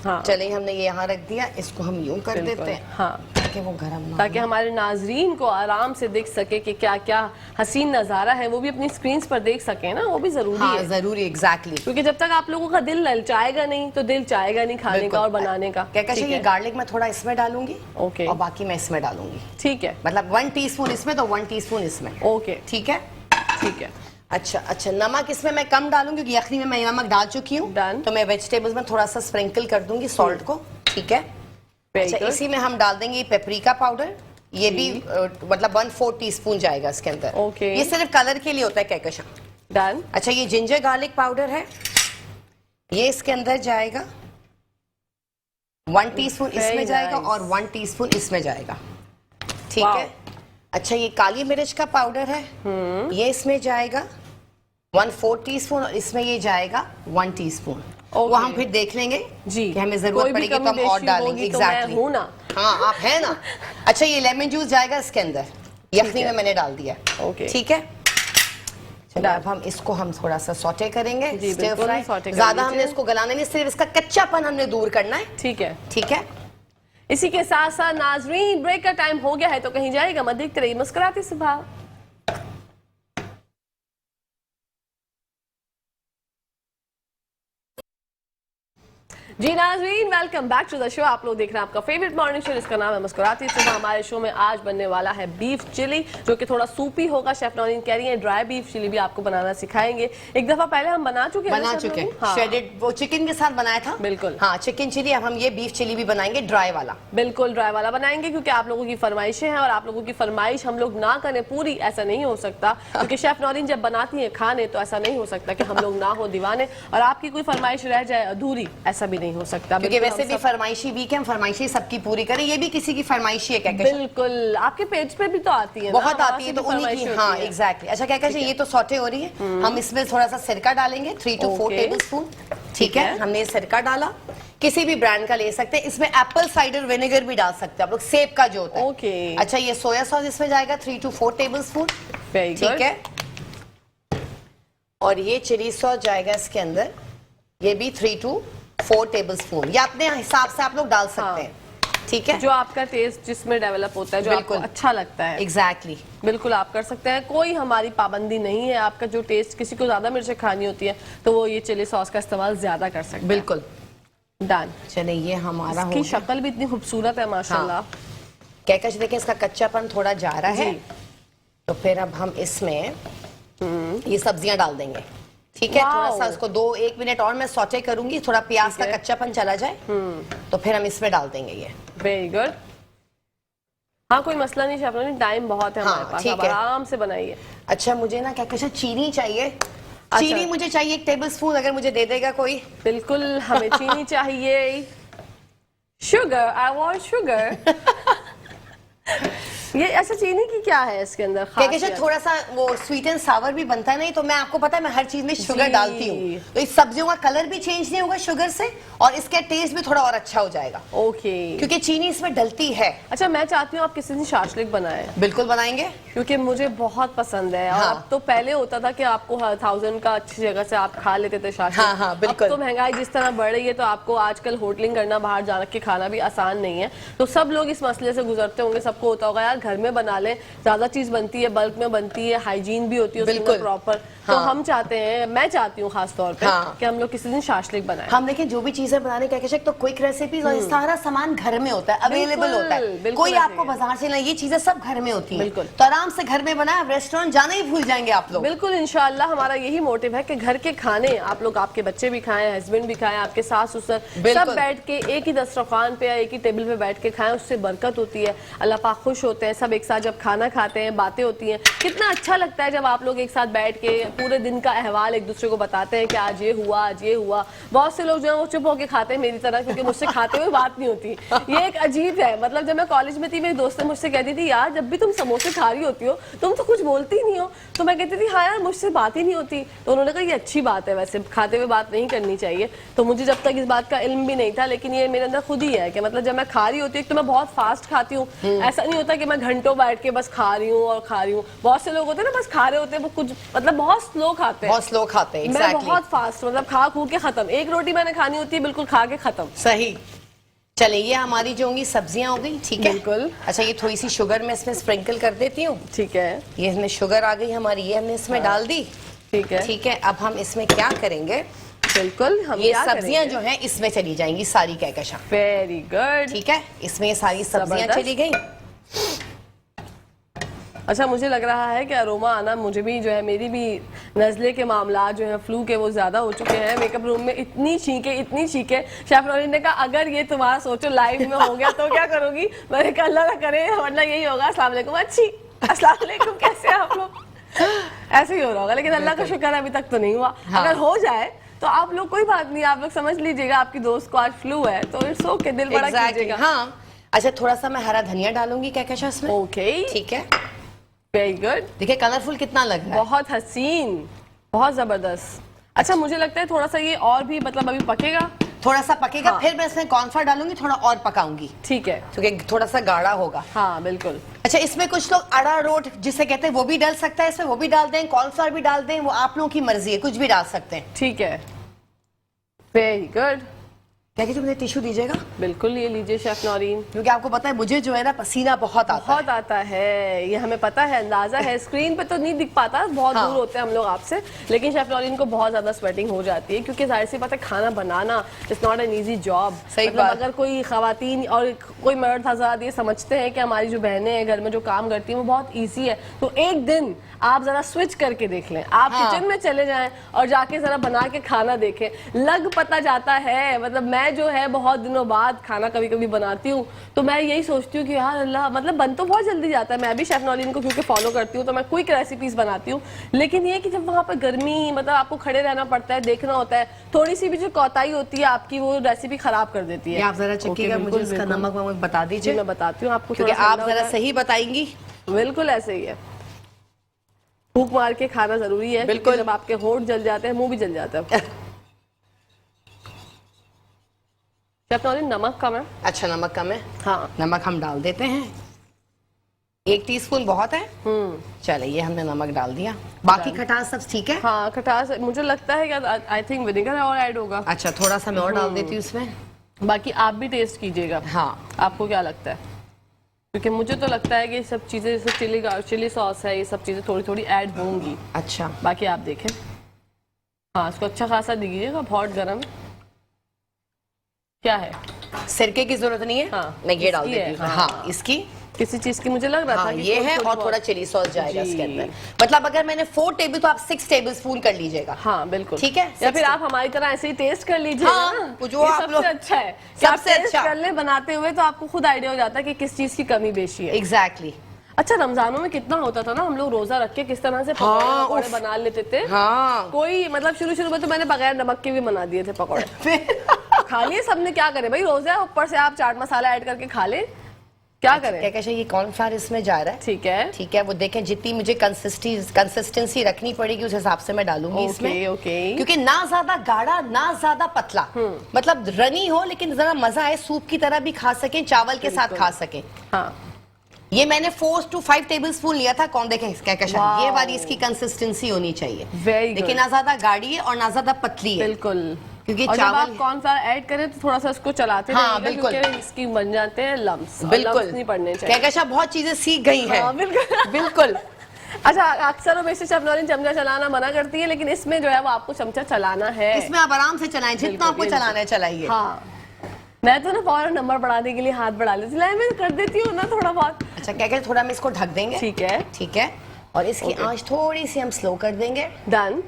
A: हाँ
B: चलिए हमने ये यहाँ रख दिया, इसको हम यूं कर देते हैं,
A: हाँ,
B: ताकि वो गर्म ना हो।
A: ताकि हमारे नाजरीन को आराम से दिख सके कि क्या क्या हसीन नज़ारा है, वो भी अपनी स्क्रीन पर देख सके ना, वो भी जरूरी
B: हाँ,
A: है।
B: जरूरी, एग्जैक्टली।
A: क्योंकि जब तक आप लोगों का दिल ललचाएगा नहीं तो दिल चाहेगा नहीं खाने का और बनाने का।
B: कहकश,
A: ठीक
B: ये
A: है?
B: गार्लिक मैं थोड़ा इसमें डालूंगी,
A: ओके,
B: और बाकी मैं इसमें डालूंगी।
A: ठीक है,
B: मतलब 1 टीस्पून इसमें तो 1 टीस्पून इसमें।
A: ओके,
B: ठीक है,
A: ठीक है।
B: अच्छा अच्छा, नमक इसमें मैं कम डालूंगी क्योंकि यखनी में मैं नमक डाल चुकी हूँ, तो मैं वेजिटेबल्स में थोड़ा सा स्प्रिंकल कर दूंगी सॉल्ट को, ठीक है। अच्छा, इसी में हम डाल देंगे पेपरिका पाउडर, ये भी मतलब 1/4 टीस्पून जाएगा इसके अंदर।
A: ओके,
B: ये सिर्फ कलर के लिए होता है कहकश।
A: डन।
B: अच्छा, ये जिंजर गार्लिक पाउडर है, ये इसके अंदर जाएगा, 1 टीस्पून इसमें जाएगा और 1 टीस्पून इसमें जाएगा, ठीक है। अच्छा, ये काली मिर्च का पाउडर है, ये इसमें जाएगा 1/4 टीस्पून और इसमें ये जाएगा 1 टीस्पून। वो हम फिर देख लेंगे
A: जी
B: कि हमें जरूरत पड़ेगी तो हम और डालेंगे।
A: एग्जैक्टली, तो ना।
B: हाँ, आप है ना। अच्छा, ये लेमन जूस जाएगा इसके अंदर, यखनी में मैंने डाल दिया,
A: ओके,
B: ठीक है। चलो, अब हम इसको हम थोड़ा सा सॉटे करेंगे, स्टिर फ्राई।
A: सॉटे
B: ज्यादा हमने इसको गलाना नहीं, सिर्फ इसका कच्चापन हमने दूर करना है,
A: ठीक है,
B: ठीक है।
A: इसी के साथ साथ नाजरीन, ब्रेक का टाइम हो गया है तो कहीं जाएगा मत, देखते रहिए मुस्कुराती सुबह। जी नाज़रीन, welcome back to the show. आप लोग देख रहे हैं आपका फेवरेट मॉर्निंग शो, जिसका नाम है मुस्कुराती सुबह। हमारे शो में आज बनने वाला है बीफ चिली, जो कि थोड़ा सूपी होगा। शेफ नौरीन कह रही है ड्राई बीफ चिली भी आपको बनाना सिखाएंगे। एक दफा पहले हम बना चुके हैं,
B: हाँ। श्रेडेड वो चिकन के साथ बनाया था,
A: बिल्कुल।
B: हाँ, चिकन चिली। अब हम ये बीफ चिली भी बनाएंगे, ड्राई वाला।
A: बिल्कुल ड्राई वाला बनाएंगे, क्योंकि आप लोगों की फरमाइशें हैं और आप लोगों की फरमाइश हम लोग ना करें पूरी, ऐसा नहीं हो सकता। क्योंकि शेफ नौरीन जब बनाती है खाने, तो ऐसा नहीं हो सकता कि हम लोग ना हो दीवाने और आपकी कोई फरमाइश रह जाए अधूरी, ऐसा भी नहीं हो सकता।
B: क्योंकि वैसे भी फरमाइशी वीक है, हम फरमाइशी सबकी पूरी करें, ये भी किसी की फरमाइशी है। कहकश,
A: बिल्कुल, आपके पेज पे भी तो आती है,
B: बहुत आती है, तो उन्हीं की, हाँ एग्जैक्टली। अच्छा कहकश, ये तो सॉटे हो रही है, हम इसमें थोड़ा सा सिरका डालेंगे, 3 to 4 टेबलस्पून, ठीक है। हमने सिरका डाला, किसी भी ब्रांड का ले सकते हैं। इसमें एप्पल साइडर विनेगर भी डाल सकते हैं आप लोग, सेब का जो होता है।
A: ओके।
B: अच्छा, ये सोया सॉस इसमें जाएगा 3 to 4 टेबलस्पून, ठीक है। और ये चिली सॉस जाएगा इसके अंदर, ये भी 3 to 4 टेबलस्पून। ये अपने हिसाब से आप लोग डाल सकते हैं, ठीक है।
A: जो आपका टेस्ट जिसमें डेवलप होता है, जो आपको अच्छा लगता है,
B: एग्जैक्टली,
A: बिल्कुल आप कर सकते हैं। कोई हमारी पाबंदी नहीं है। आपका जो टेस्ट, किसी को ज्यादा मिर्च खानी होती है तो वो ये चिली सॉस का इस्तेमाल ज्यादा कर सकते हैं।
B: बिल्कुल,
A: डन।
B: चलिए, ये हमारा
A: इसकी शक्ल भी इतनी खूबसूरत है माशाल्लाह।
B: कहकश, देखें इसका कच्चापन थोड़ा जा रहा है, तो फिर अब हम इसमें ये सब्जियां डाल देंगे, ठीक है। थोड़ा सा इसको 2-1 मिनट और मैं सॉटे करूंगी, थोड़ा प्याज का कच्चापन चला जाए, तो फिर हम इसमें डाल देंगे ये।
A: Very good. हाँ, कोई मसला नहीं शेफ नौरीन, टाइम बहुत है हमारे पास, आप आराम से बनाइए।
B: अच्छा, मुझे ना कहकश चीनी चाहिए, चीनी मुझे चाहिए 1 टेबलस्पून, अगर मुझे दे देगा कोई।
A: बिल्कुल, हमें चीनी चाहिए। Sugar, I want sugar. ये अच्छा चीनी की क्या है इसके अंदर
B: क्योंकि
A: खासियत?
B: थोड़ा सा वो स्वीट एंड सावर भी बनता है, नहीं तो मैं आपको पता है मैं हर चीज में शुगर
A: जी।
B: डालती हूँ, तो इस सब्जियों का कलर भी चेंज नहीं होगा शुगर से, और इसका टेस्ट भी थोड़ा और अच्छा हो जाएगा
A: ओके।
B: क्योंकि चीनी इसमें डलती है।
A: अच्छा मैं चाहती हूँ आप किसी दिन शाशलिक बनाएं,
B: बिल्कुल बनाएंगे।
A: क्योंकि मुझे बहुत पसंद है। और
B: हाँ।
A: अब तो पहले होता था कि आपको 1000 का अच्छी जगह से आप खा लेते थे शाशलिक।
B: हाँ, हाँ, बिल्कुल।
A: अब तो महंगाई जिस तरह बढ़ रही है तो आपको आजकल होटलिंग करना, बाहर जा के खाना भी आसान नहीं है। तो सब लोग इस मसले से गुजरते होंगे, सबको होता होगा यार घर में बना ले, ज्यादा चीज बनती है, बल्क में बनती है, हाइजीन भी होती है
B: बिल्कुल।
A: प्रॉपर।
B: हाँ।
A: तो हम चाहते हैं, मैं चाहती हूँ खास तौर पे
B: हाँ।
A: कि हम लोग किसी दिन शाशलिक बनाएं।
B: हम देखें जो भी चीजें बनाने का कहते तो क्विक रेसिपीज और सारा सामान घर में होता है, अवेलेबल
A: बिल्कुल,
B: होता है,
A: बिल्कुल
B: कोई
A: ऐसे
B: आपको
A: ही है।
B: बाजार से ना, ये चीजें सब घर में होती हैं,
A: बिल्कुल।
B: तो आराम से घर में बनाए, रेस्टोरेंट जाना ही भूल जाएंगे आप लोग।
A: बिल्कुल इंशाल्लाह हमारा यही मोटिव है कि घर के खाने आप लोग, आपके बच्चे भी खाएं, हस्बैंड भी खाएं, आपके सास ससुर
B: बिल्कुल।
A: सब बैठ के एक ही दस्तरखान पे या एक ही टेबल पे बैठ के खाएं, उससे बरकत होती है, अल्लाह पाक खुश होते हैं। सब एक साथ जब खाना खाते हैं, बातें होती हैं, कितना अच्छा लगता है जब आप लोग एक साथ बैठ के पूरे दिन का अहवाल एक दूसरे को बताते हैं कि आज ये हुआ, आज ये हुआ। बहुत से लोग जो है वो चुप होकर खाते हैं मेरी तरह, क्योंकि मुझसे खाते हुए बात नहीं होती। ये एक अजीब है। मतलब जब मैं कॉलेज में थी, मेरी दोस्त मुझसे कहती थी यार जब भी तुम समोसे खा रही होती हो तुम तो कुछ बोलती नहीं हो। तो मैं कहती थी हाँ यार मुझसे बात ही नहीं होती। तो उन्होंने कहा ये अच्छी बात है, वैसे खाते हुए बात नहीं करनी चाहिए। तो मुझे जब तक इस बात का इल्म भी नहीं था, लेकिन ये मेरे अंदर खुद ही है कि मतलब जब मैं खा रही होती हूँ तो मैं बहुत फास्ट खाती हूँ। ऐसा नहीं होता कि मैं घंटों बैठ के बस खा रही हूँ और खा रही हूँ। बहुत से लोग होते हैं ना बस खा रहे होते हैं, वो कुछ मतलब बहुत स्लो खाते हैं,
B: बहुत स्लो खाते हैं।
A: मैं
B: exactly।
A: बहुत फास्ट, मतलब खा खू के खत्म। एक रोटी मैंने खानी होती है बिल्कुल खा के खत्म।
B: सही। चले ये हमारी जो होंगी सब्जियां हो गई, ठीक है।
A: बिल्कुल।
B: अच्छा ये थोड़ी सी शुगर मैं इसमें स्प्रिंकल कर देती हूँ।
A: ठीक है,
B: ये इसमें शुगर आ गई हमारी, ये हमने इसमें डाल दी।
A: ठीक है,
B: ठीक है, अब हम इसमें क्या करेंगे,
A: बिल्कुल। हम
B: ये सब्जियां जो हैं इसमें चली जाएंगी सारी कहकशां।
A: Very good.
B: ठीक है, इसमें ये सारी सब्जियां
A: जबरदस्त।
B: चली गई।
A: अच्छा मुझे लग रहा है कि अरोमा आना, मुझे भी जो है मेरी भी नज़ले के मामला जो है फ्लू के वो ज़्यादा हो चुके हैं। मेकअप रूम में इतनी छींके। शेफ नौरीन ने कहा अगर ये तुम्हारा सोचो लाइव में हो गया तो क्या करोगी? मैंने कहा अल्लाह ना करे, वरना यही होगा। अस्सलाम वालेकुम। अच्छी अस्सलाम वालेकुम, कैसे हैं आप लोग? ऐसे ही हो रहा होगा, लेकिन अल्लाह का शुक्र है अभी तक तो नहीं हुआ।
B: हाँ।
A: अगर हो जाए तो आप लोग कोई बात नहीं, आप लोग समझ लीजिएगा आपकी दोस्त को आज फ्लू है तो इट्स ओके, दिल बड़ा कीजिएगा।
B: हाँ। अच्छा थोड़ा सा मैं हरा धनिया डालूंगी कहकशा इसमें।
A: ओके,
B: ठीक है,
A: वेरी गुड।
B: देखिए कलरफुल कितना लग रहा है।
A: बहुत हसीन, बहुत जबरदस्त। अच्छा मुझे लगता है थोड़ा सा ये और भी मतलब अभी पकेगा,
B: थोड़ा सा पकेगा।
A: हाँ।
B: फिर मैं इसमें कॉर्नफ्लोर डालूंगी, थोड़ा और पकाऊंगी,
A: ठीक है।
B: क्योंकि थोड़ा सा गाढ़ा होगा।
A: हाँ बिल्कुल।
B: अच्छा इसमें कुछ लोग अरारोट जिसे कहते हैं वो भी डाल सकता है, इसमें वो भी डाल दें, कॉर्नफ्लोर भी डाल दें, वो आप लोगों की मर्जी है, कुछ भी डाल सकते हैं।
A: ठीक है, वेरी गुड।
B: क्या कीजिए, मुझे टिश्यू दीजिएगा,
A: बिल्कुल ये लीजिए शेफ नौरीन।
B: क्योंकि आपको पता है मुझे जो है ना पसीना बहुत आता है।
A: बहुत आता है, ये हमें पता है, अंदाजा है। स्क्रीन पे तो नहीं दिख पाता, बहुत
B: हाँ।
A: दूर होते हैं हम लोग आपसे, लेकिन शेफ नौरीन को बहुत ज्यादा स्वेटिंग हो जाती है, क्योंकि जाहिर सी बात है खाना बनाना it's not an easy job.
B: सही
A: मतलब
B: बात।
A: अगर कोई खवातीन और कोई मर्द हज़रात ये समझते हैं कि हमारी जो बहनें हैं घर में जो काम करती हैं वो बहुत ईजी है, तो एक दिन आप जरा स्विच करके देख लें, आप
B: हाँ।
A: किचन में चले जाएं और जाके जरा बना के खाना देखें, लग पता जाता है। मतलब मैं जो है बहुत दिनों बाद खाना कभी कभी बनाती हूँ तो मैं यही सोचती हूँ कि यार अल्लाह, मतलब बन तो बहुत जल्दी जाता है। मैं भी शेफ नौरीन को क्योंकि फॉलो करती हूँ तो मैं क्विक रेसिपीज बनाती हूँ, लेकिन ये कि जब वहाँ पर गर्मी, मतलब आपको खड़े रहना पड़ता है, देखना होता है, थोड़ी सी भी जो कोताही होती है आपकी वो रेसिपी खराब कर देती है।
B: आप जरा चखिएगा,
A: ओके,
B: मुझे
A: बिल्कुल,
B: इसका
A: बिल्कुल।
B: नमक वमक बता
A: जी
B: दीजिए,
A: मैं बताती हूँ आपको,
B: क्योंकि
A: थोड़ा सा
B: आप
A: ठंडा
B: जरा
A: होता
B: सही बताएंगी।
A: है। बिल्कुल ऐसे ही है, फूंक मार के खाना जरूरी है,
B: बिल्कुल।
A: जब आपके होंठ जल जाते हैं मुंह भी जल जाता है। शेफ नौरीन नमक कम है।
B: अच्छा नमक कम है,
A: हाँ
B: नमक हम डाल देते हैं, 1 टीस्पून बहुत है। चले ये हमने नमक डाल दिया, बाकी खटास सब ठीक है।
A: हाँ खटास मुझे लगता है कि आई थिंक विनेगर और ऐड होगा।
B: अच्छा थोड़ा सा मैं और डाल देती हूँ इसमें।
A: बाकी आप भी टेस्ट कीजिएगा,
B: हाँ
A: आपको क्या लगता है, क्योंकि मुझे तो लगता है कि ये सब चीजें जैसे चिली सॉस है, ये सब चीजें थोड़ी थोड़ी ऐड होंगी।
B: अच्छा
A: बाकी आप देखें। हाँ इसको अच्छा खासा दीजिएगा, बहुत गर्म क्या है,
B: सिरके की जरूरत नहीं है।
A: हाँ,
B: मैं ये डाल
A: इसकी
B: देती
A: है,
B: हूँ।
A: हाँ।
B: हाँ इसकी
A: किसी चीज की मुझे लग रहा था
B: हाँ
A: कि
B: ये है,
A: थोड़ी
B: और
A: बहुत-
B: थोड़ा चिली सॉस जाएगा
A: जी।
B: इसके अंदर। मतलब अगर मैंने 4 टेबल तो आप 6 टेबल स्पून कर लीजिएगा।
A: हाँ बिल्कुल
B: ठीक है,
A: या फिर
B: 6
A: आप हमारी तरह ऐसे ही टेस्ट कर लीजिएगा
B: हाँ,
A: ना,
B: जो
A: ये
B: आप लोग-
A: सबसे अच्छा है कि आप
B: सबसे
A: टेस्ट
B: अच्छा।
A: कर ले बनाते हुए, तो आपको खुद आइडिया हो जाता है कि किस चीज की कमी बेशी है।
B: एग्जैक्टली।
A: अच्छा रमजानों में कितना होता था ना, हम लोग रोजा रख के किस तरह से
B: हाँ,
A: पकौड़े
B: उफ।
A: बना लेते थे।
B: हाँ
A: कोई मतलब शुरू में तो मैंने बगैर नमक के भी बना दिए थे पकौड़े। खा लिए सबने, क्या करे भाई, रोजा है, ऊपर से आप चाट मसाला ऐड करके खा ले। क्या करें?
B: क्या कैसे ये कॉर्नफ्लावर इसमें जा रहा है,
A: ठीक है,
B: ठीक है। वो देखें जितनी मुझे कंसिस्टेंसी रखनी पड़ेगी उस हिसाब से मैं डालूंगी इसमें।
A: ओके।
B: क्योंकि ना ज्यादा गाढ़ा ना ज्यादा पतला, मतलब रनी हो लेकिन जरा मजा आए, सूप की तरह भी खा सकें, चावल के साथ खा सकें।
A: हाँ,
B: ये मैंने 4 to 5 टेबलस्पून लिया था। कौन देखें क्या ये वाली इसकी कंसिस्टेंसी होनी चाहिए, लेकिन ना ज्यादा गाढ़ी है और ना ज्यादा पतली है,
A: बिल्कुल।
B: क्योंकि
A: और जब
B: चावल
A: आप कॉर्नफ्लावर ऐड करें तो थोड़ा सा इसको चलाते
B: हाँ,
A: रहिएगा,
B: बिल्कुल।
A: क्योंकि इसकी बन जाते हैं लम्स।
B: बिल्कुल
A: नहीं पड़ने चाहिए।
B: क्या बहुत चीजें सीख गई है।
A: हाँ, बिल्कुल।
B: बिल्कुल।
A: अच्छा, अक्सर और वैसे शेफ नौरीन चमचा चलाना मना करती है, लेकिन इसमें जो है वो आपको चमचा चलाना है।
B: इसमें आप आराम से चलाएं, जितना आपको चलाना है चलाइए।
A: हाँ, मैं तो ना फौरन नंबर बढ़ाने के लिए हाथ बढ़ा लेती हूँ, मैं कर देती हूँ ना थोड़ा बहुत।
B: अच्छा क्या थोड़ा हम इसको ढक देंगे,
A: ठीक है,
B: ठीक है। और इसकी आंच थोड़ी सी हम स्लो कर देंगे।
A: डन।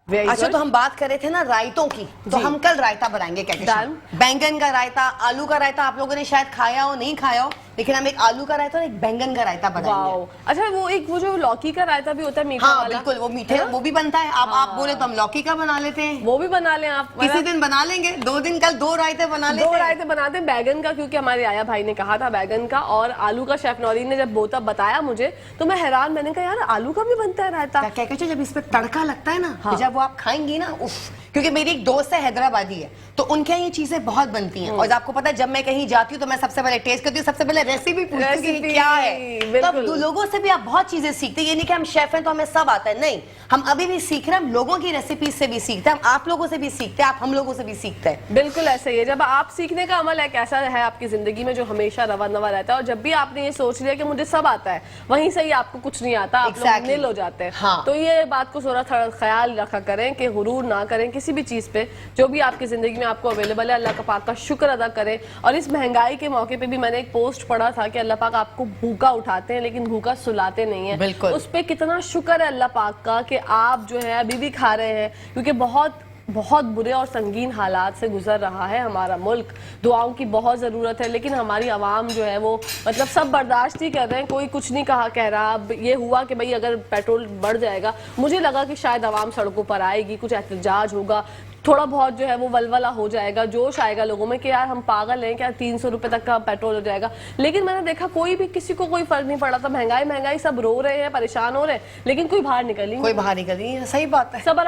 B: अच्छा, तो हम बात कर रहे थे ना रायतों की, तो हम कल रायता बनाएंगे। क्या बैंगन का रायता, आलू का रायता आप लोगों ने शायद खाया हो, नहीं खाया हो, लेकिन हम एक आलू का रायता और एक बैंगन का रायता बनाएंगे।
A: अच्छा, वो जो लौकी का रायता भी होता है मीठा
B: हाँ
A: वाला।
B: बिल्कुल, वो मीठे वो भी बनता है। आप बोले तो हम लौकी का बना लेते हैं,
A: वो भी बना लें आप।
B: किसी दिन बना लेंगे, 2 दिन कल 2 रायते बना लेते हैं।
A: 2 रायते बनाते हैं बैगन का, क्योंकि हमारे आया भाई ने कहा था बैगन का और आलू का। शेफ नौरीन ने जब बोता बताया मुझे तो मैं हैरान, मैंने कहा यार आलू का भी बनता है रायता।
B: क्या कहते जब इस पे तड़का लगता है ना, हाँ। जब वो आप खाएंगी ना, उफ। क्योंकि मेरी एक दोस्त है हैदराबादी है, तो उनके यहाँ ये चीजें बहुत बनती हैं। और आपको पता है जब मैं कहीं जाती हूँ तो मैं सबसे पहले टेस्ट करती हूँ, सबसे पहले रेसिपी पूछती हूँ क्या है। तब लोगों से भी आप बहुत चीजें सीखते हैं। ये नहीं कि हम शेफ हैं तो हमें सब आता है, नहीं, हम अभी भी सीख रहे हैं। हम लोगों की रेसिपी से भी सीखते हैं, हम आप लोगों से भी सीखते हैं, आप हम लोगों से भी सीखते हैं।
A: बिल्कुल ऐसा ही है। जब आप सीखने का अमल एक ऐसा है आपकी जिंदगी में जो हमेशा रवा नवा रहता है, और जब भी आपने ये सोच लिया कि मुझे सब आता है, वहीं से ही आपको कुछ नहीं आता, आप लोग निल हो जाते हैं।
B: हाँ।
A: तो ये बात को थोड़ा ख्याल रखा करें कि गुरूर ना करें किसी भी चीज पे, जो भी आपकी जिंदगी में आपको अवेलेबल है, अल्लाह का पाक का शुक्र अदा करें। और इस महंगाई के मौके पे भी मैंने एक पोस्ट पढ़ा था कि अल्लाह पाक आपको भूखा उठाते हैं लेकिन भूखा सुलाते नहीं है।
B: बिल्कुल।
A: उस पे कितना शुक्र है अल्लाह पाक का कि आप जो है अभी भी खा रहे हैं, क्योंकि बहुत बहुत बुरे और संगीन हालात से गुजर रहा है हमारा मुल्क। दुआओं की बहुत ज़रूरत है, लेकिन हमारी आवाम जो है वो मतलब सब बर्दाश्त ही कर रहे हैं, कोई कुछ नहीं कह रहा। अब ये हुआ कि भाई अगर पेट्रोल बढ़ जाएगा, मुझे लगा कि शायद आवाम सड़कों पर आएगी, कुछ एहतजाज होगा, थोड़ा बहुत जो है वो वलवला हो जाएगा, जोश आएगा लोगों में कि यार हम पागल हैं क्या, 300 रुपए तक का पेट्रोल हो जाएगा। लेकिन मैंने देखा कोई भी, किसी को कोई फर्क नहीं पड़ा था। महंगाई सब रो रहे हैं, परेशान हो रहे हैं, लेकिन कोई बाहर निकली,
B: सही बात है।
A: सब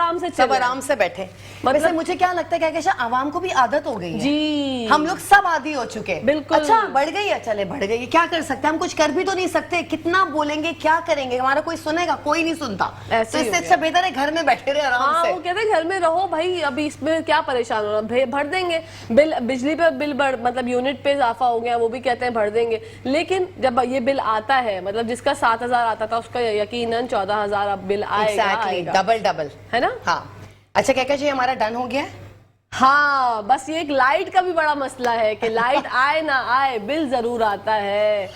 A: आराम से
B: बैठे।
A: मतलब
B: मुझे क्या लगता है क्या आवाम को भी आदत हो गई है
A: जी,
B: हम लोग सब आदी हो चुके हैं।
A: बिल्कुल।
B: अच्छा बढ़ गई है, चले बढ़ गई, क्या कर सकते हैं, हम कुछ कर भी तो नहीं सकते, कितना बोलेंगे, क्या करेंगे, हमारा कोई सुनेगा, कोई नहीं सुनता। तो इससे अच्छा बेहतर है घर में बैठे रहे आराम से।
A: वो कहते हैं घर में रहो भाई, अभी इसमें क्या परेशान होना, भर देंगे बिल, बिजली पे बिल मतलब यूनिट पे इजाफा हो गया, वो भी कहते हैं भर देंगे। लेकिन जब ये बिल आता है, मतलब जिसका 7,000 आता था उसका यकीनन 14,000 अब बिल आएगा।
B: डबल है ना। हाँ अच्छा क्या जी हमारा डन हो गया है।
A: हाँ, बस ये एक लाइट का भी बड़ा मसला है कि लाइट आए ना आए बिल जरूर आता है।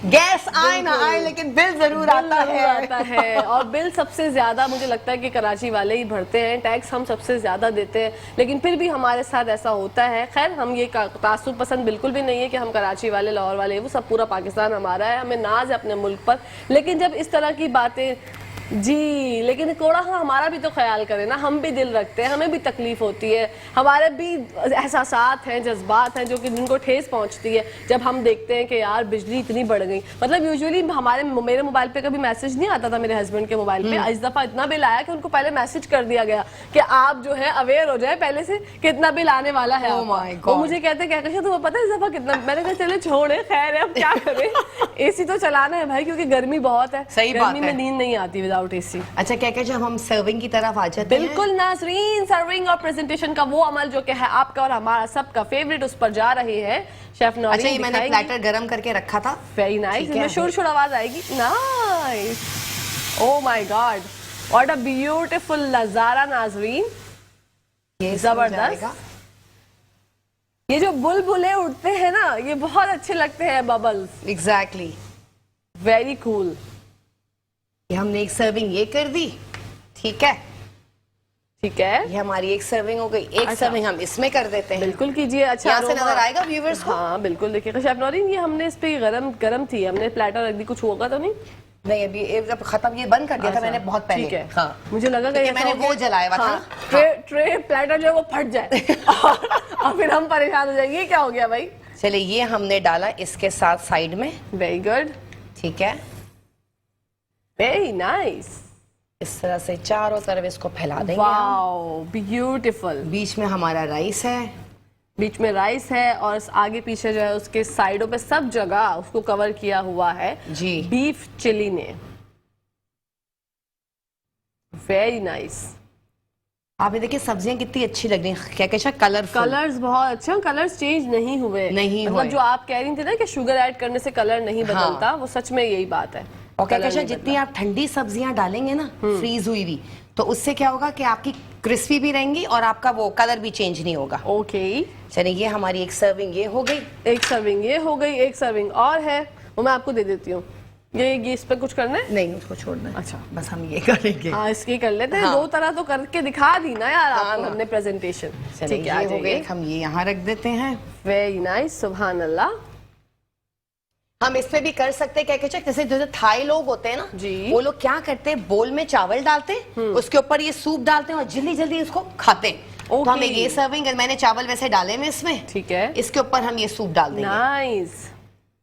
B: गैस आए ना आए लेकिन बिल जरूर आता
A: है। और बिल सबसे ज्यादा मुझे लगता है कि कराची वाले ही भरते हैं, टैक्स हम सबसे ज्यादा देते हैं, लेकिन फिर भी हमारे साथ ऐसा होता है। खैर हम ये तासुब पसंद बिल्कुल भी नहीं है कि हम कराची वाले, लाहौर वाले, वो सब पूरा पाकिस्तान हमारा है, हमें नाज है अपने मुल्क पर। लेकिन जब इस तरह की बातें जी, लेकिन थोड़ा हमारा भी तो ख्याल करें ना, हम भी दिल रखते हैं, हमें भी तकलीफ होती है, हमारे भी एहसासात हैं, जज्बात हैं जो कि जिनको ठेस पहुंचती है जब हम देखते हैं कि यार बिजली इतनी बढ़ गई। मतलब यूजुअली मेरे मोबाइल पे कभी मैसेज नहीं आता था, मेरे हस्बैंड के मोबाइल पे इस दफा इतना बिल आया कि उनको पहले मैसेज कर दिया गया कि आप जो है अवेयर हो जाए पहले से कितना बिल आने वाला है। वो मुझे कहते हैं क्या तुम्हें पता है इस दफा कितना। मैंने कहा चले छोड़े, खैर है अब क्या करें, एसी तो चलाना है भाई, क्योंकि गर्मी बहुत है।
B: सही बात है,
A: गर्मी में नींद नहीं आती विदाउट एसी।
B: अच्छा क्या जब हम सर्विंग की तरफ आ जाते हैं,
A: बिल्कुल नाज़रीन, सर्विंग और प्रेजेंटेशन का वो अमल जो कि है आपका और हमारा सबका फेवरेट, उस पर जा रहे हैं शेफ नौरीन।
B: अच्छा ये मैंने प्लेटर गरम करके रखा था,
A: वेरी नाइस। इसमें शुर आवाज आएगी, nice. Oh my God, what a beautiful नजारा नाज़रीन, जबरदस्त। ये जो बुलबुले उठते हैं ना, ये बहुत अच्छे लगते हैं, बबल्स।
B: Exactly,
A: very cool.
B: ये हमने एक सर्विंग ये कर दी, ठीक है,
A: ठीक है,
B: ये हमारी एक सर्विंग हो गई। एक सर्विंग हम इसमें कर देते हैं,
A: बिल्कुल कीजिए। अच्छा
B: यहाँ से नजर आएगा व्यूअर्स को।
A: हाँ बिल्कुल, देखिए शेफ नौरीन, ये हमने इस पे गरम थी, हमने प्लेटर रख दी, कुछ होगा तो नहीं?
B: नहीं अभी जब खत्म, ये बंद कर दिया था मैंने बहुत पहले।
A: ठीक है,
B: हाँ
A: मुझे लगा कि
B: मैंने वो जलाया हुआ था,
A: ट्रे प्लेटर जो है वो फट जाए और फिर हम परेशान हो जाएंगे, क्या हो गया भाई।
B: चलिए ये हमने डाला इसके साथ साइड में,
A: वेरी गुड,
B: ठीक है।
A: Very nice.
B: इस तरह से चारों तरफ इसको फैला देंगे।
A: Wow, beautiful.
B: बीच में हमारा राइस है,
A: बीच में राइस है और आगे पीछे जो है उसके साइडों पे सब जगह उसको कवर किया हुआ है
B: जी
A: बीफ चिली ने। Very nice.
B: आप ये देखिए सब्जियां कितनी अच्छी लग रही हैं, क्या क्या कलरफुल।
A: कलर्स बहुत अच्छे हैं, कलर्स चेंज नहीं हुए।
B: नहीं
A: मतलब
B: हुए।
A: जो आप कह रही थी ना कि शुगर ऐड करने से कलर नहीं बदलता, वो सच में यही बात है।
B: और क्या
A: कलर
B: कहते
A: नहीं
B: जितनी आप ठंडी सब्जियां डालेंगे ना फ्रीज हुई हुई, तो उससे क्या होगा कि आपकी क्रिस्पी भी रहेंगी और आपका वो कलर भी चेंज नहीं होगा।
A: ओके,
B: चलिए ये हमारी एक सर्विंग ये हो गई।
A: एक सर्विंग ये हो गई, एक सर्विंग और है, वो मैं आपको दे देती हूँ। ये इस पे कुछ करना है?
B: नहीं, उसको छोड़ना है।
A: अच्छा,
B: बस हम ये करेंगे।
A: हाँ, इसकी कर लेते हैं।
B: हाँ।
A: दो तरह तो करके दिखा दी ना यार आपको
B: ना।
A: हमने प्रेजेंटेशन।
B: चलिए
A: ठीक है, आ
B: ये हो गई,
A: जाइए।
B: हम ये यहाँ रख देते हैं।
A: वेरी नाइस, सुभान अल्लाह।
B: हम इस पे भी कर सकते हैं क्या कहते हैं, जैसे जो थाई लोग होते हैं ना
A: जी।
B: वो लोग क्या करते हैं, बोल में चावल डालते हैं, उसके ऊपर ये सूप डालते हैं और जल्दी जल्दी उसको खाते हैं। तो हमें ये सर्विंग, मैंने चावल वैसे डाले में इसमें,
A: ठीक है,
B: इसके ऊपर हम ये सूप डाल देंगे।
A: नाइस।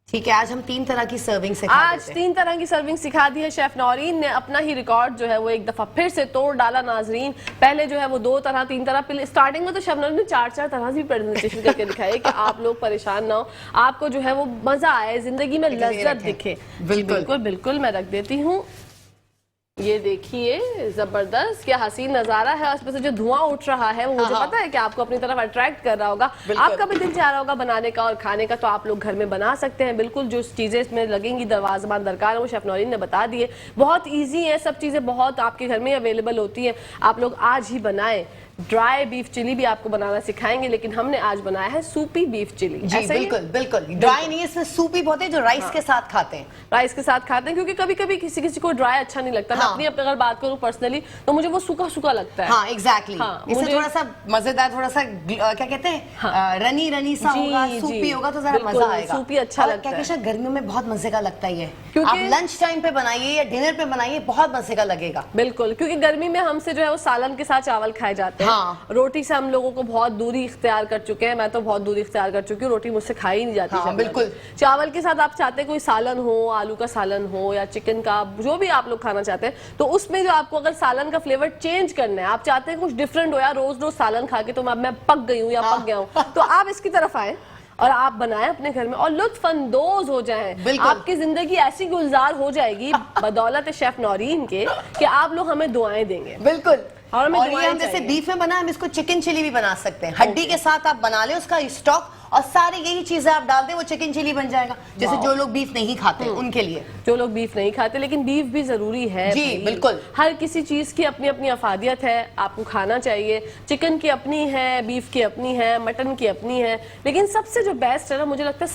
B: ठीक है, आज हम 3 तरह की सर्विंग सिखा
A: आज
B: देते हैं।
A: 3 तरह की सर्विंग सिखा दी है। शेफ नौरीन ने अपना ही रिकॉर्ड जो है वो एक दफा फिर से तोड़ डाला नाजरीन। पहले जो है वो 2 तरह 3 तरह, स्टार्टिंग में तो शेफ नौरीन ने 4 तरह से प्रेजेंटेशन करके दिखाई कि आप लोग परेशान ना हो, आपको जो है वो मजा आए, जिंदगी में लज्जत दिखे।
B: बिल्कुल
A: बिल्कुल बिल्कुल, मैं रख देती हूँ। ये देखिए, जबरदस्त, क्या हसीन नजारा है। उसमें से जो धुआं उठ रहा है वो मुझे पता है कि आपको अपनी तरफ अट्रैक्ट कर रहा होगा। आपका भी दिल चाह रहा होगा बनाने का और खाने का, तो आप लोग घर में बना सकते हैं। बिल्कुल, जो चीजें इसमें लगेंगी, दरवाज़ान दरकार है, वो शेफ नौरीन ने बता दिए। बहुत ईजी है, सब चीजें बहुत आपके घर में अवेलेबल होती हैं। आप लोग आज ही बनाएं। ड्राई बीफ चिली भी आपको बनाना सिखाएंगे, लेकिन हमने आज बनाया है सूपी बीफ चिली।
B: जी बिल्कुल बिल्कुल, ड्राई नहीं है, इसमें सूपी बहुत है जो राइस के साथ खाते हैं।
A: राइस के साथ खाते हैं, क्योंकि कभी कभी किसी किसी को ड्राई अच्छा नहीं लगता। मैं अपनी अगर बात करूं पर्सनली, तो मुझे वो सूखा सूखा लगता है।
B: हाँ एग्जैक्टली, इससे
A: मुझे
B: थोड़ा सा मजेदार, थोड़ा सा क्या कहते हैं, रनी रनी सा होगा, सूपी होगा तो जरा मजा आएगा।
A: सूपी अच्छा लगता है।
B: क्या गर्मियों में बहुत मजे का लगता है ये।
A: क्योंकि
B: आप लंच टाइम पे बनाइए या डिनर पे बनाइए, बहुत मजे का लगेगा।
A: बिल्कुल, क्योंकि गर्मी में हमसे जो है वो सालन के साथ चावल खाए जाते हैं। रोटी से हम लोगों को बहुत दूरी इख्तियार कर चुके हैं। मैं तो बहुत दूरी इख्तियार कर चुकी हूँ, रोटी मुझसे खाई ही नहीं जाती।
B: हाँ, बिल्कुल।
A: चावल के साथ आप चाहते हैं कोई सालन हो, आलू का सालन हो या चिकन का, जो भी आप लोग खाना चाहते हैं, तो उसमें जो आपको अगर सालन का फ्लेवर चेंज करना है, आप चाहते हैं कुछ डिफरेंट हो, या रोज रोज सालन खा के तो मैं पक गई हूँ या पक गया हूँ, तो आप इसकी तरफ आए और आप बनाएं अपने घर में और लुत्फ अंदोज हो जाएं। आपकी जिंदगी ऐसी गुलजार हो जाएगी बदौलत शेफ नौरीन के कि आप लोग हमें दुआएं देंगे।
B: बिल्कुल। और ये हम जैसे
A: चाहिए।
B: बीफ में बना, हम इसको चिकन चिली भी बना सकते हैं। हड्डी के साथ आप बना ले उसका स्टॉक और सारी यही चीजें आप डाल दें, वो चिकन चिली बन जाएगा। जैसे जो लोग बीफ नहीं खाते उनके लिए,
A: जो लोग बीफ नहीं खाते, लेकिन बीफ भी जरूरी है
B: जी बिल्कुल।
A: हर किसी चीज की अपनी अपनी अफादियत है, आपको खाना चाहिए। चिकन की अपनी है, बीफ की अपनी है, मटन की अपनी है, लेकिन सबसे जो बेस्ट है ना, मुझे लगता है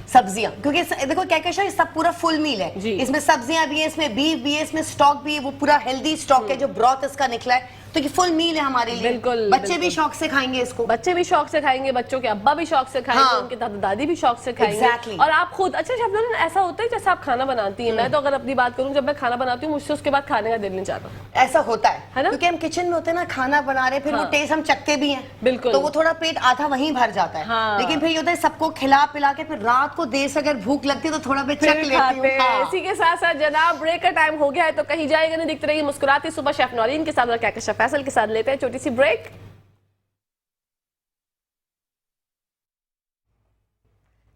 A: सब्जियां,
B: क्योंकि देखो क्या क्या है, सब पूरा फुल मील है। इसमें सब्जियां भी है, इसमें बीफ भी है, इसमें स्टॉक भी है, वो पूरा हेल्दी स्टॉक है जो ब्रॉथ इसका निकला है, तो ये फुल मील है हमारे लिए।
A: बिल्कुल,
B: बच्चे भी शौक से खाएंगे इसको,
A: बच्चे भी शौक से खाएंगे, बच्चों के अब्बा भी शौक से खाएंगे, उनके दादा दादी भी शौक से खाएंगे। और आप खुद, अच्छा शेफ नौरीन, ऐसा होता है जैसे आप खाना बनाती हैं, मैं तो अगर अपनी बात करूं, जब मैं खाना बनाती हूँ मुझसे उसके बाद खाने का दिल नहीं चाहता।
B: ऐसा होता है
A: ना,
B: क्योंकि हम किचन में होते हैं ना, खाना बना रहे, फिर वो टेस्ट हम चखते भी हैं,
A: बिल्कुल,
B: तो वो थोड़ा पेट आधा वहीं भर जाता है। लेकिन फिर ये होता है सबको खिला पिला के फिर रात को देर से अगर भूख लगती है तो थोड़ा पे चख लेती हूं।
A: इसी के साथ साथ जनाब ब्रेक का टाइम हो गया है, तो कहीं जाएगा नहीं, दिखते रहिए मुस्कुराती सुबह शेफ नौरीन के साथ और कहकशा फैसल के साथ। लेते हैं छोटी सी ब्रेक।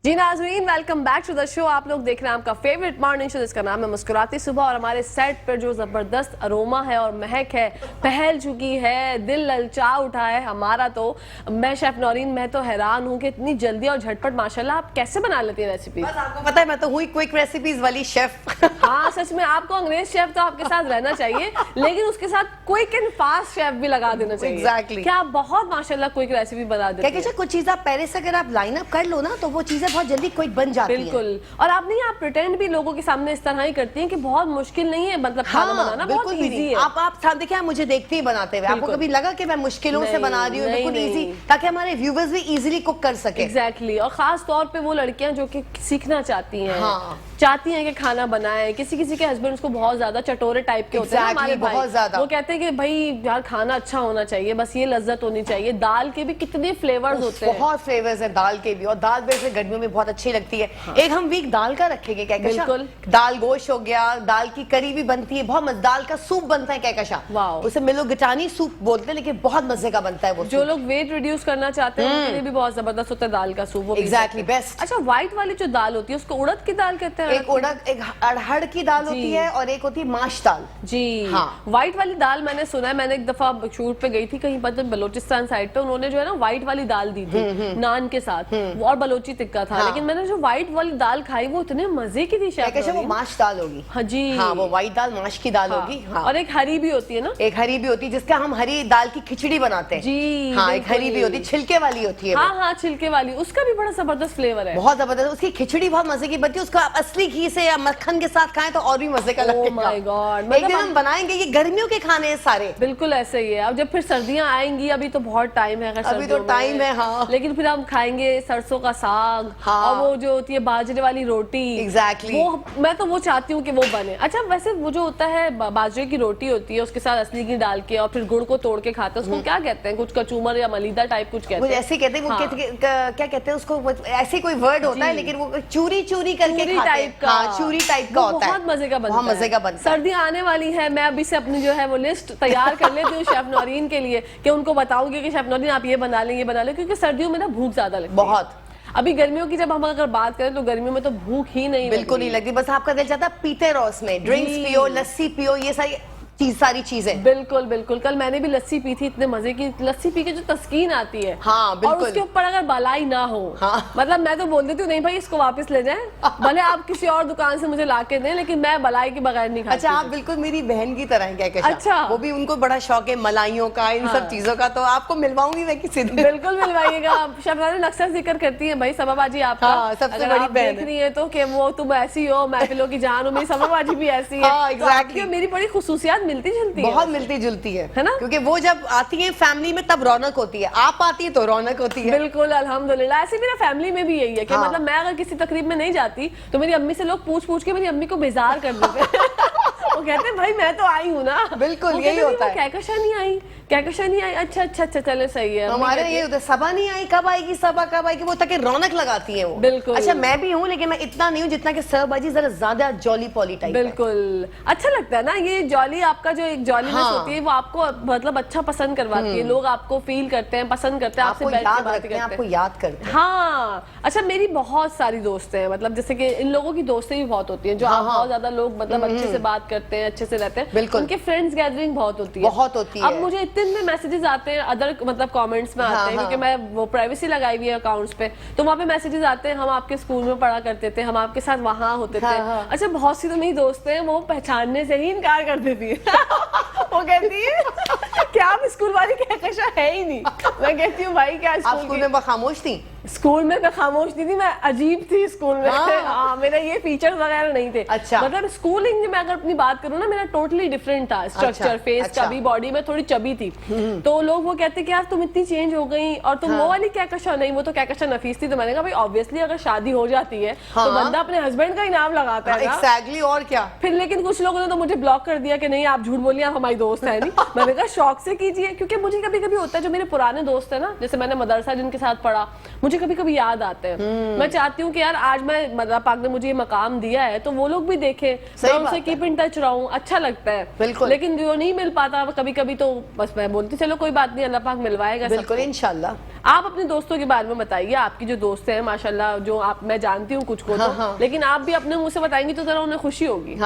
A: जी नाज़रीन, welcome back to the show. आप लोग देख रहे हैं आपका फेवरेट मॉर्निंग शो जिसका नाम है मुस्कुराती सुबह, और हमारे सेट पर जो जबरदस्त अरोमा है और महक है फैल चुकी है, दिल ललचा उठा है हमारा। तो मैं शेफ नौरीन, मैं तो हैरान हूँ कि इतनी जल्दी और झटपट माशाल्लाह आप कैसे बना लेती हैं रेसिपी।
B: आपको पता है मैं तो हुई क्विक रेसिपीज वाली शेफ।
A: हाँ सच में, आपको अंग्रेज शेफ तो आपके साथ रहना चाहिए, लेकिन उसके साथ क्विक एंड फास्ट शेफ भी लगा देना चाहिए।
B: एग्जैक्टली,
A: क्या आप बहुत माशाल्लाह क्विक रेसिपी बना देते हैं।
B: कुछ चीज आप पहले से अगर आप लाइन अप कर लो ना, तो वो चीजें बहुत बहुत जल्दी क्विक बन जाती है।
A: बिल्कुल। और आप नहीं, आप प्रिटेंड भी लोगों के सामने इस तरह ही करती हैं कि बहुत मुश्किल नहीं है, मतलब खाना बनाना बहुत इजी है।
B: आप देखिए, आप मुझे देखते ही बनाते हुए, आपको कभी लगा कि मैं मुश्किलों से बना रही हूँ? बिल्कुल इजी, ताकि हमारे व्यूवर्स भी इजीली कुक कर सके।
A: एग्जैक्टली। और खास तौर पे वो लड़कियां जो कि सीखना चाहती हैं, चाहती हैं कि खाना बनाएं। किसी किसी के हस्बैंड उसको बहुत ज्यादा चटोरे टाइप के होते हैं हमारे भाई,
B: बहुत ज्यादा।
A: वो कहते हैं कि भाई यार खाना अच्छा होना चाहिए, बस ये लज्जत होनी चाहिए। दाल के भी कितने फ्लेवर्स होते हैं,
B: बहुत फ्लेवर्स हैं दाल के भी, और दाल वैसे गर्मियों में बहुत अच्छी लगती है। एक हम वीक दाल का रखेंगे क्या?
A: बिल्कुल।
B: दाल गोश्त हो गया, दाल की करी भी बनती है, बहुत दाल का सूप बनता है कहकशा, उसे मिलोगिटानी सूप बोलते हैं, लेकिन बहुत मजे का बनता है वो।
A: जो लोग वेट रिड्यूस करना चाहते हैं उनके लिए भी बहुत जबरदस्त होता है दाल का सूप।
B: Exactly best.
A: अच्छा, व्हाइट वाली जो दाल होती है उसको उड़द की दाल कहते हैं?
B: एक उड़द, एक अरहर की दाल होती है, और एक होती है माश दाल।
A: जी हाँ। व्हाइट वाली दाल मैंने सुना है, मैंने एक दफा शूट पे गई थी कहीं पर बलोचिस्तान साइड पे, उन्होंने जो है ना व्हाइट वाली दाल दी थी नान के साथ, और बलोची टिक्का था। लेकिन मैंने जो व्हाइट वाली दाल खाई वो इतने मजे की थी।
B: शायद वो माश दाल होगी।
A: हाँ जी,
B: हाँ, वो व्हाइट दाल माश की दाल होगी।
A: और एक हरी भी होती है ना?
B: एक हरी भी होती है, जिसका हम हरी दाल की खिचड़ी बनाते हैं
A: जी।
B: हाँ, एक हरी भी होती है, छिलके वाली होती है।
A: हाँ हाँ, छिलके वाली, उसका भी बड़ा जबरदस्त फ्लेवर है,
B: बहुत जबरदस्त। उसकी खिचड़ी बहुत मजे की बनती है, उसको आप असली घी से या मक्खन के साथ खाएं तो और भी मजे का लगेगा।
A: Oh my God,
B: एक दिन हम बनाएंगे, ये गर्मियों के खाने हैं सारे।
A: बिल्कुल ऐसे ही है। अब जब फिर सर्दियां आएंगी, अभी तो बहुत टाइम है,
B: अभी तो टाइम है हाँ,
A: लेकिन फिर हम खाएंगे सरसों का साग,
B: हाँ,
A: और वो जो होती है बाजरे वाली रोटी।
B: एग्जैक्टली।
A: वो मैं तो वो चाहती हूँ कि वो बने। अच्छा, वैसे वो जो होता है बाजरे की रोटी होती है, उसके साथ असली घी डाल के और फिर गुड़ को तोड़ के खाते हैं, उसको क्या कहते हैं? कुछ कचूमर या मलीदा टाइप कुछ कहते हैं,
B: ऐसे कहते हैं। क्या कहते हैं उसको? ऐसे कोई वर्ड होता है, लेकिन वो चूरी चूरी करके
A: टाइप का,
B: चूरी टाइप का होता है।
A: बहुत मजे का बनता है,
B: बहुत मजे का बनता है।
A: सर्दियां आने वाली है, मैं अभी से अपनी जो है वो लिस्ट तैयार कर लेती हूँ शेफ नौरीन के लिए, कि उनको बताऊंगी कि शेफ नौरीन आप ये बना लें, ये बना लें, क्योंकि सर्दियों में ना भूख ज्यादा लगती है
B: बहुत।
A: अभी गर्मियों की जब हम अगर बात करें तो गर्मियों में तो भूख ही नहीं,
B: बिल्कुल नहीं लगती। बस आपका दिल चाहता है पीते रहो, उसमें ड्रिंक्स पियो, लस्सी पियो, ये सारी चीजें।
A: बिल्कुल बिल्कुल। कल मैंने भी लस्सी पी थी, इतने मजे की लस्सी पी के जो तस्कीन आती है।
B: हाँ, बिल्कुल।
A: और उसके ऊपर अगर बलाई ना हो,
B: हाँ।
A: मतलब मैं तो बोल देती हूँ नहीं भाई इसको वापस ले जाएं, भले आप किसी और दुकान से मुझे ला के दें, लेकिन मैं बलाई के बगैर नहीं खाती।
B: अच्छा, आप बिल्कुल मेरी बहन की तरह हैं क्या?
A: अच्छा,
B: वो भी, उनको बड़ा शौक है मलाइयों का, इन सब चीजों का, तो आपको मिलवाऊंगी मैं किसी दिन।
A: बिल्कुल मिलवाइएगा। शेफ नौरीन अक्सर जिक्र करती है भाई सबा बाजी आपका,
B: सबसे बड़ी बहन
A: देख रही है तो कि वो तुम ऐसी हो, महफिलों की जान हो, मेरी सबा बाजी भी ऐसी है।
B: एग्जैक्टली।
A: मेरी बड़ी खुसूसियात मिलती जुलती है,
B: मिलती जुलती है
A: ना?
B: क्योंकि वो जब आती है फैमिली में तब रौनक होती है, आप आती है तो रौनक होती है।
A: बिल्कुल, अल्हम्दुलिल्लाह। ऐसे मेरा फैमिली में भी यही है कि मतलब मैं अगर किसी तकरीब में नहीं जाती तो मेरी अम्मी से लोग पूछ पूछ के मेरी अम्मी को बेजार कर देते वो कहते हैं भाई मैं तो आई हूँ ना।
B: बिल्कुल यही होता है।
A: कहकशा नहीं आई, कहकशा नहीं आई, अच्छा अच्छा अच्छा चले सही है।
B: हमारे ये होता है सबा नहीं आई, कब आएगी सबा, कब आएगी, वो ताकि रौनक लगाती है वो।
A: बिल्कुल।
B: अच्छा, मैं भी हूँ लेकिन मैं इतना नहीं हूँ जितना कि सहबाजी जरा ज्यादा जॉली पॉली टाइप।
A: बिल्कुल अच्छा लगता है ना ये जॉली, आपका जो एक जॉलीनेस होती है वो आपको मतलब अच्छा पसंद करवाती है, लोग आपको फील करते हैं, पसंद करते हैं, आपसे बैठ के बात करते हैं,
B: आपको याद करते हैं।
A: हाँ। अच्छा, मेरी बहुत सारी दोस्त हैं, मतलब जैसे कि इन लोगों की दोस्तें भी बहुत होती हैं जो आप बहुत ज्यादा लोग मतलब अच्छे से बात करते हैं, अच्छे से रहते हैं,
B: बिल्कुल।
A: उनके फ्रेंड्स गैदरिंग बहुत होती है,
B: बहुत होती है।
A: अब मुझे इतने मैसेजेस आते हैं अदर मतलब कमेंट्स में आते हैं, क्योंकि मैं वो प्राइवेसी लगाई हुई है अकाउंट्स पे, तो वहाँ पे मैसेजेस आते हैं हम आपके स्कूल में पढ़ा करते थे, हम आपके साथ वहाँ होते थे। अच्छा, बहुत सी तो मेरी दोस्तें हैं वो पहचानने से ही इनकार कर देती है वो कहती है क्या आप स्कूल वाली कहकशा है ही नहीं। मैं कहती हूँ भाई क्या
B: स्कूल में खामोश थी?
A: स्कूल में मैं खामोश नहीं थी, मैं अजीब थी स्कूल में। हाँ, मेरा ये फीचर्स वगैरह नहीं थे।
B: अच्छा।
A: मतलब स्कूलिंग में अगर अपनी बात करूँ ना, मेरा टोटली डिफरेंट था स्ट्रक्चर, फेस का भी, बॉडी में थोड़ी चबी थी, तो लोग वो कहते कि यार तुम इतनी चेंज हो गई और तुम वो वाली कहकशा नहीं, वो तो कहकशा नफीस थी। तो मैंने कहा भाई ऑब्वियसली अगर शादी हो जाती है तो बंदा अपने हस्बैंड का ही नाम लगाता है।
B: एग्जैक्टली, और क्या।
A: फिर लेकिन कुछ लोगों ने तो मुझे ब्लॉक कर दिया कि नहीं आप झूठ बोलिए, आप हमारी दोस्त है नहीं। मैंने कहा शौक से कीजिए, क्योंकि मुझे कभी कभी होता है जो मेरे पुराने दोस्त है ना, जैसे मैंने मदरसा जिनके साथ पढ़ा, मुझे कभी कभी याद आते हैं। मैं चाहती हूँ कि यार आज मैं अल्लाह पाक ने मुझे ये मकाम दिया है तो वो लोग भी देखें, मैं उनसे कीप इन टच रहूं, अच्छा लगता है।
B: बिल्कुल।
A: लेकिन जो नहीं मिल पाता कभी कभी तो बस मैं बोलती चलो कोई बात नहीं, अल्लाह पाक मिलवाएगा।
B: बिल्कुल इंशाल्लाह।
A: आप अपने दोस्तों के बारे में बताइए, आपकी जो दोस्त हैं माशाल्लाह, जो आप मैं जानती हूँ कुछ को तो, लेकिन आप भी अपने मुंह से बताएंगी तो जरा उन्हें खुशी होगी।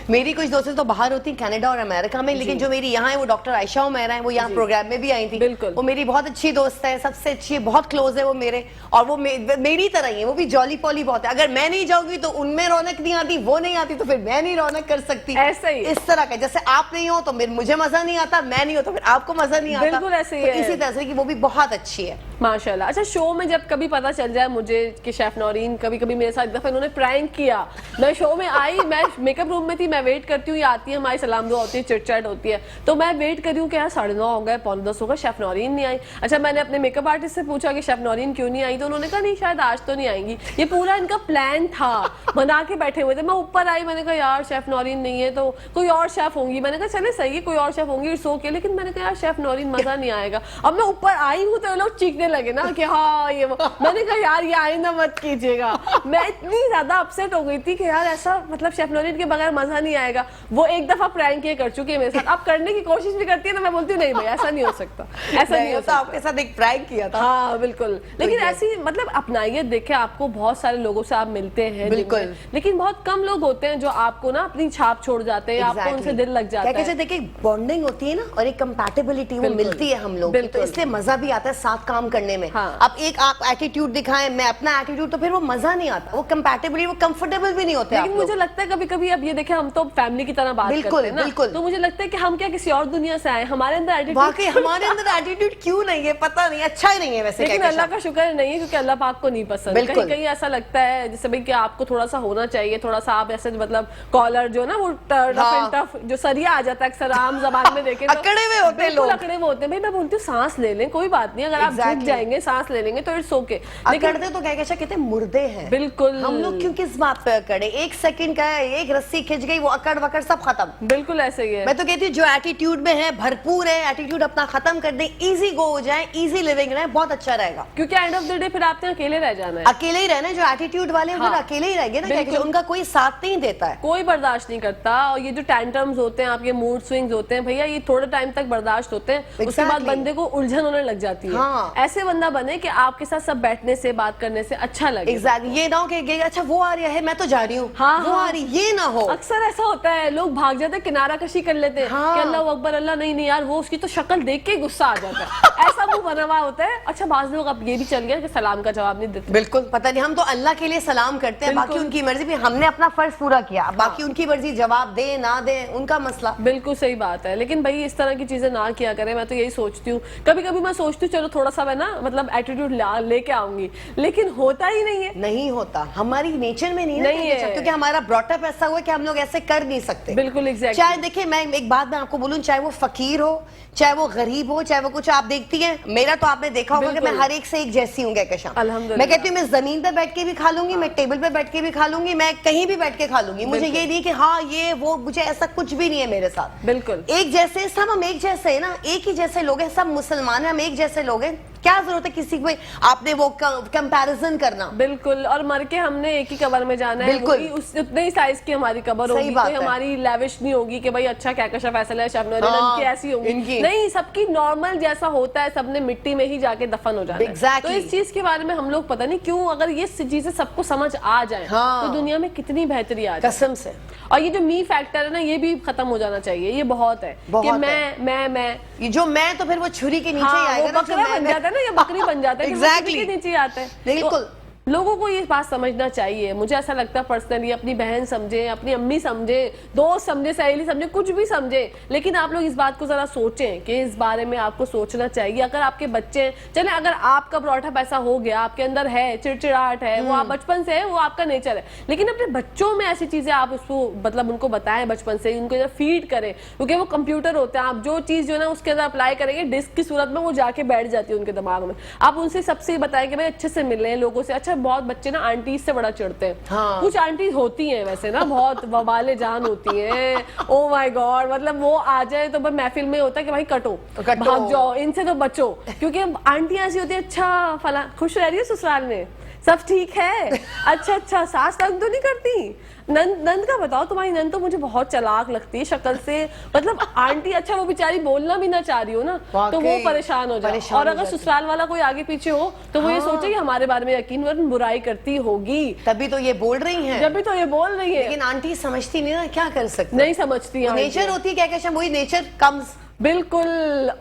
B: मेरी कुछ दोस्तें तो बाहर होती हैं कनाडा और अमेरिका में, लेकिन जो मेरी यहाँ है वो डॉक्टर आयशा उमैरा है, वो यहाँ प्रोग्राम में भी आई थी।
A: बिल्कुल।
B: वो मेरी बहुत अच्छी दोस्त है, सबसे अच्छी, बहुत क्लोज है वो मेरे, और वो मेरी तरह ही है, वो भी जॉली पॉली बहुत है। अगर मैं नहीं जाऊंगी तो उनमें रौनक नहीं आती, वो नहीं आती तो फिर मैं नहीं रौनक कर सकती।
A: ऐसा ही
B: इस तरह का, जैसे आप नहीं हो तो मुझे मजा नहीं आता, मैं नहीं हो तो फिर आपको मजा नहीं आता।
A: बिल्कुल ऐसे ही
B: है। इसी तरह से कि वो भी बहुत अच्छी है।
A: माशाल्लाह। अच्छा, शो में जब कभी पता चल जाए मुझे कि शेफ नौरीन, कभी कभी मेरे साथ एक दफा इन्होंने प्रैंक किया, मैं शो में आई, मैं मेकअप रूम में थी, मैं वेट करती हूँ, ये आती है, हमारी सलाम दुआ होती है, चिट चैट होती है, तो मैं वेट कर रही हूँ कि यार 9:30 हो गए, 9:45 हो गए, शेफ नौरीन नहीं आई। अच्छा, मैंने अपने मेकअप आर्टिस्ट से पूछा कि शेफ नौरीन क्यों नहीं आई, तो उन्होंने कहा नहीं शायद आज तो नहीं आएंगी, ये पूरा इनका प्लान था, बना के बैठे हुए थे। मैं ऊपर आई, मैंने कहा यार शेफ नौरीन नहीं है तो कोई और शेफ होंगी, मैंने कहा चले सही है कोई और शेफ होंगी, इट्स ओके, लेकिन मैंने कहा यार शेफ नौरीन मजा नहीं आएगा। अब मैं ऊपर आई हूँ तो ये लोग चीखने लगे ना कि हाँ ये वो, मैंने कहा यार ये आइंदा मत कीजिएगा। मैं इतनी ज्यादा अपसेट हो गई थी कि यार ऐसा मतलब शेफ नौरीन के बगैर मजा नहीं आएगा। वो एक दफा प्रैंक ये कर चुकी है मेरे साथ, अब करने की कोशिश भी करती है ना, मैं बोलती हूँ नहीं भाई ऐसा नहीं हो सकता, ऐसा नहीं हो सकता।
B: आपके साथ एक प्रैंक किया था।
A: हाँ बिल्कुल, लेकिन ऐसी मतलब अपनाइए, देखे आपको बहुत सारे लोगों से आप मिलते हैं
B: बिल्कुल,
A: लेकिन बहुत कम लोग होते हैं जो आपको ना अपनी छाप छोड़ जाते हैं, आपको उनसे दिल लग जाता है।
B: देखिए बॉन्डिंग होती है ना और एक कंपैटिबिलिटी वो मिलती है हम लोग, तो इसलिए मजा भी आता है साथ काम करने में।
A: हाँ।
B: अब एक आप एटीट्यूड दिखाएं, मैं अपना एटीट्यूड, तो फिर वो मजा नहीं आता, वो कंपैटिबिलिटी, वो कंफर्टेबल भी नहीं होते।
A: लेकिन मुझे लगता है कभी कभी, अब ये देखे हम तो फैमिली की तरह बात करते हैं ना,
B: बिल्कुल,
A: तो मुझे लगता है कि हम क्या किसी और दुनिया से आए, हमारे अंदर एटीट्यूड,
B: वाकई हमारे अंदर एटीट्यूड क्यों नहीं है पता नहीं, अच्छा ही नहीं है वैसे।
A: लेकिन अल्लाह का शुक्र नहीं है क्योंकि अल्लाह पाक को नहीं पसंद। कहीं कहीं ऐसा लगता है जैसे भाई कि आपको थोड़ा सा होना चाहिए, थोड़ा सा आप ऐसे मतलब कॉलर जो ना वो टफ जो सरिया आ जाता है अक्सर आम जबान में देखें,
B: अकड़े हुए होते हैं लोग,
A: अकड़े हुए होते हैं। भाई मैं बोलती हूँ सांस ले लें, कोई बात नहीं, अगर आप झुक जाएंगे सांस ले लेंगे तो इट्स ओके।
B: अकड़ते तो क्या कहते मुर्दे हैं,
A: बिल्कुल।
B: हम लोग क्यों किस बात पे अकड़े, एक सेकंड का है, एक रस्सी खिंच गई, वो अकड़ वकड़ सब खत्म।
A: बिल्कुल ऐसे ही है।
B: मैं तो कहती हूँ जो एटीट्यूड में है भरपूर है, एटीट्यूड अपना खत्म कर दे, इजी गो हो जाए, इजी लिविंग रहे, बहुत अच्छा रहेगा।
A: क्योंकि एंड ऑफ द डे फिर आपने अकेले रह जाना है,
B: अकेले ही रहना है। जो एटीट्यूड वाले हैं वो अकेले ही रहेंगे ना, उनका कोई साथ नहीं देता है,
A: कोई बर्दाश्त नहीं करता। और ये जो टैंट्रम्स होते हैं, आपके मूड स्विंग्स होते हैं, भैया ये थोड़े टाइम तक बर्दाश्त होते हैं, उसके बाद बंदे को उलझन होने लग जाती है।
B: हाँ।
A: ऐसे बंदा बने कि आपके साथ सब बैठने से बात करने से अच्छा लगे।
B: एग्जैक्टली, ये ना हो कि अच्छा वो आ रही है मैं तो जा रही हूँ,
A: हाँ,
B: वो आ रही, ये ना हो।
A: अक्सर ऐसा होता है, लोग भाग जाते हैं, किनारा कशी कर लेते हैं कि अल्लाह अकबर, अल्लाह नहीं नहीं यार वो उसकी तो शक्ल देख के गुस्सा आ जाता है, ऐसा मुंह बना हुआ होता है। अच्छा बाज लोग अब ये भी चल गया कि सलाम का जवाब नहीं देते।
B: बिल्कुल, पता नहीं, हम तो अल्लाह के लिए सलाम करते हैं, बाकी उनकी मर्जी भी, हमने अपना फर्ज पूरा किया, बाकी उनकी मर्जी, जवाब दे ना दे उनका मसला।
A: बिल्कुल सही बात है, लेकिन भाई इस तरह की चीजें ना किया करें। मैं तो यही सोचती हूँ, कभी कभी मैं सोचती हूँ चलो थोड़ा सा मैं ना मतलब एटीट्यूड लेके आऊंगी, लेकिन होता ही नहीं है।
B: नहीं होता, हमारी नेचर में नहीं
A: है,
B: क्योंकि हमारा ब्रॉटअप ऐसा हुआ कि हम लोग ऐसे कर नहीं सकते।
A: बिल्कुल एग्जैक्टली।
B: चाहे देखिए मैं एक बात मैं आपको बोलूं, चाहे वो फकीर हो, चाहे वो गरीब हो, चाहे वो कुछ, आप देखती हैं मेरा तो आपने देखा होगा कि मैं हर एक से एक जैसी हूँ कहकशां। मैं कहती हूँ मैं जमीन पे बैठ के भी खा लूंगी, मैं टेबल पे बैठ के भी खा लूंगी, मैं कहीं भी बैठ के खा लूंगी, मुझे ये नहीं कि हाँ ये वो, मुझे ऐसा कुछ भी नहीं है मेरे साथ।
A: बिल्कुल
B: एक जैसे सब, हम एक जैसे है ना, एक ही जैसे लोग हैं, सब मुसलमान हैं, हम एक जैसे लोग हैं, क्या जरूरत है किसी को आपने वो कंपैरिजन करना।
A: बिल्कुल, और मर के हमने एक ही कब्र में जाना है,
B: बिल्कुल
A: उतने ही साइज की हमारी कब्र होगी, कोई हमारी लेविश नहीं होगी कि भाई अच्छा कहकशां फैसल है, शेफ नौरीन इनकी ऐसी होगी, नहीं, सबकी नॉर्मल जैसा होता है, सबने मिट्टी में ही जाके दफन हो जाना है। तो इस चीज के बारे में हम लोग पता नहीं क्यों, अगर ये चीजें सबको समझ आ जाए तो दुनिया में कितनी बेहतरी आ जाए,
B: कसम से।
A: और ये जो मी फैक्टर है ना, ये भी खत्म हो जाना चाहिए, ये बहुत है कि मैं
B: ये जो मैं, तो फिर वो छुरी के नीचे ही आएगा ना,
A: बकरा बन जाता है ना, ये बकरी बन जाता है,
B: एग्जैक्टली
A: नीचे आता है।
B: बिल्कुल,
A: लोगों को ये बात समझना चाहिए, मुझे ऐसा लगता है पर्सनली, अपनी बहन समझे, अपनी अम्मी समझे, दोस्त समझे, सहेली समझे, कुछ भी समझे, लेकिन आप लोग इस बात को जरा सोचें कि इस बारे में आपको सोचना चाहिए। अगर आपके बच्चे, चले अगर आपका ब्रॉटअप ऐसा हो गया, आपके अंदर है चिड़चिड़ाहट है, वो आप बचपन से है, वो आपका नेचर है, लेकिन अपने बच्चों में ऐसी चीजें आप उसको मतलब उनको बताएं बचपन से, उनको जब फीड करें, क्योंकि वो कंप्यूटर होते हैं, आप जो चीज जो है ना उसके अंदर अप्लाई करेंगे डिस्क की सूरत में, वो जाके बैठ जाती है उनके दिमाग में। आप उनसे सबसे बताएं कि भाई अच्छे से मिलें लोगों से। अच्छा बहुत बच्चे ना आंटी से बड़ा चिढ़ते हैं,
B: हाँ।
A: कुछ आंटी होती हैं वैसे ना बहुत वबाले जान होती हैं, ओ माय गॉड, मतलब वो आ जाए तो महफिल में होता है कि भाई कटो भाग जाओ, इनसे तो बचो, क्योंकि आंटी ऐसी होती है, अच्छा फला खुश रह रही है ससुराल में, सब ठीक है, अच्छा सास तंग तो नहीं करती, नंद का बताओ, तुम्हारी नंद तो मुझे बहुत चालाक लगती है शक्ल से, मतलब आंटी, अच्छा वो बेचारी बोलना भी ना चाह रही हो ना तो वो परेशान हो जाए, और अगर ससुराल वाला कोई आगे पीछे हो तो वो ये सोचे कि हमारे बारे में यकीनन बुराई करती होगी,
B: तभी तो ये बोल रही हैं,
A: जब भी तो ये बोल रही है,
B: लेकिन आंटी समझती नहीं ना, क्या कर सकते,
A: नहीं समझती है,
B: नेचर होती है कहकशां, वही नेचर कम्स।
A: बिल्कुल,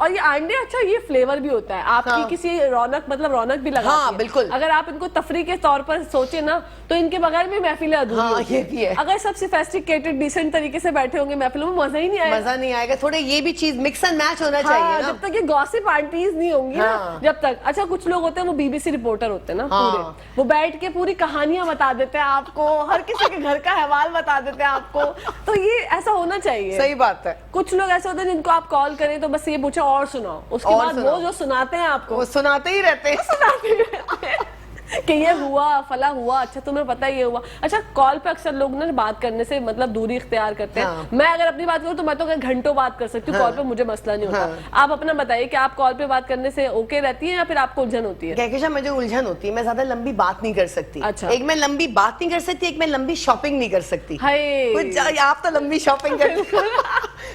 A: और ये अंडे, अच्छा ये फ्लेवर भी होता है आपकी किसी रौनक, मतलब रौनक भी लगाती है।
B: बिल्कुल,
A: अगर आप इनको तफरी के तौर पर सोचे ना तो इनके बगैर भी महफिलें अधूरी
B: ये होती है।
A: अगर सब सोफिस्टिकेटेड डिसेंट तरीके से बैठे होंगे महफिलों में, मजा ही नहीं आएगा।
B: मजा नहीं आएगा, थोड़े ये भी चीज मिक्स एंड मैच होना
A: हाँ,
B: चाहिए ना।
A: जब तक ये गॉसिप आंटीज नहीं होंगी
B: हाँ।
A: ना, जब तक। अच्छा, कुछ लोग होते हैं वो बीबीसी रिपोर्टर होते हैं ना,
B: हाँ।
A: पूरे वो बैठ के पूरी कहानियां बता देते हैं आपको, हर किसी के घर का हवाल बता देते हैं आपको। तो ये ऐसा होना चाहिए।
B: सही बात है।
A: कुछ लोग ऐसे होते हैं जिनको आप कॉल करें तो बस ये पूछे और सुनाओ, उसके
B: और
A: बाद वो
B: सुनाओ।
A: जो सुनाते हैं आपको
B: वो सुनाते ही रहते हैं।
A: सुनाते रहते हैं कि ये हुआ, फला हुआ, अच्छा तुम्हें पता है ये हुआ। अच्छा, कॉल पे अक्सर लोग ना बात करने से मतलब दूरी इख्तियार करते हैं।
B: हाँ।
A: मैं अगर अपनी बात करूं तो मैं तो घंटों बात कर सकती हूँ कॉल पे, मुझे मसला नहीं होता।
B: हाँ।
A: आप अपना बताइए कि आप कॉल पे बात करने से ओके रहती है या फिर आपको उलझन होती है?
B: कहकशा मुझे उलझन होती है, मैं ज्यादा लंबी बात नहीं कर सकती।
A: अच्छा।
B: एक मैं लंबी बात नहीं कर सकती, एक मैं लंबी शॉपिंग नहीं कर सकती।
A: हाय,
B: आप तो लंबी शॉपिंग करती हो।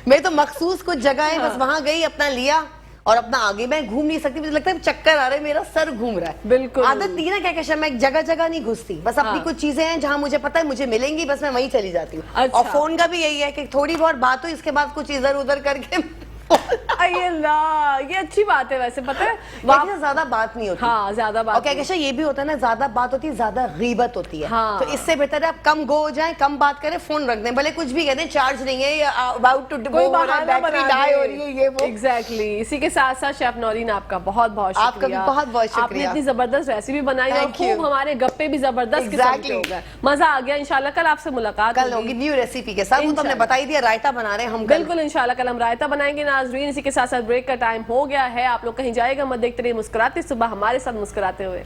B: मैं तो मखसूस कुछ जगह है, बस वहां गई, अपना लिया और अपना आगे। मैं घूम नहीं सकती, मुझे लगता है चक्कर आ रहा है, मेरा सर घूम रहा है।
A: बिल्कुल।
B: आदत नहीं है ना कहकशा, मैं जगह जगह नहीं घुसती, बस अपनी
A: हाँ।
B: कुछ चीजें हैं जहां मुझे पता है मुझे मिलेंगी, बस मैं वहीं चली जाती हूँ।
A: अच्छा।
B: और फोन का भी यही है कि थोड़ी बहुत बात हो, इसके बाद कुछ इधर उधर करके
A: अये अल्लाह, ये अच्छी बात है वैसे, पता है
B: लेकिन ज्यादा बात नहीं होती।
A: हाँ, ज्यादा बात
B: और कहकशा ये भी होता है ना, ज्यादा बात होती है, ज्यादा गीबत होती है।
A: हाँ।
B: तो इससे बेहतर है आप कम गो हो जाए, कम बात करें, फोन रख दें, भले कुछ भी कहते हैं, चार्ज नहीं है या अबाउट टू
A: कोई बहाना
B: बैटरी डाई हो रही है, ये वो।
A: एग्जैक्टली। इसी के साथ साथ शेफ नौरीन, आपका बहुत बहुत शुक्रिया।
B: आपका भी बहुत बहुत
A: आपने
B: शुक्रिया।
A: इतनी जबरदस्त रेसिपी बनाई और
B: Thank you.
A: खूब हमारे गप्पे भी जबरदस्त किस्म के हो गए। मजा आ गया। इंशाल्लाह कल आपसे मुलाकात
B: कल होगी न्यू रेसिपी के साथ। वो तो हमने
A: इंशाल्लाह।
B: बताई दिया, रायता बना रहे हैं हम कल।
A: बिल्कुल, इंशाल्लाह कल हम रायता बनाएंगे नाजरीन। इसी के साथ साथ ब्रेक का टाइम हो गया है, आप लोग कहीं जाएगा मत, देखते रहिए मुस्कुराते सुबह हमारे साथ मुस्कुराते हुए।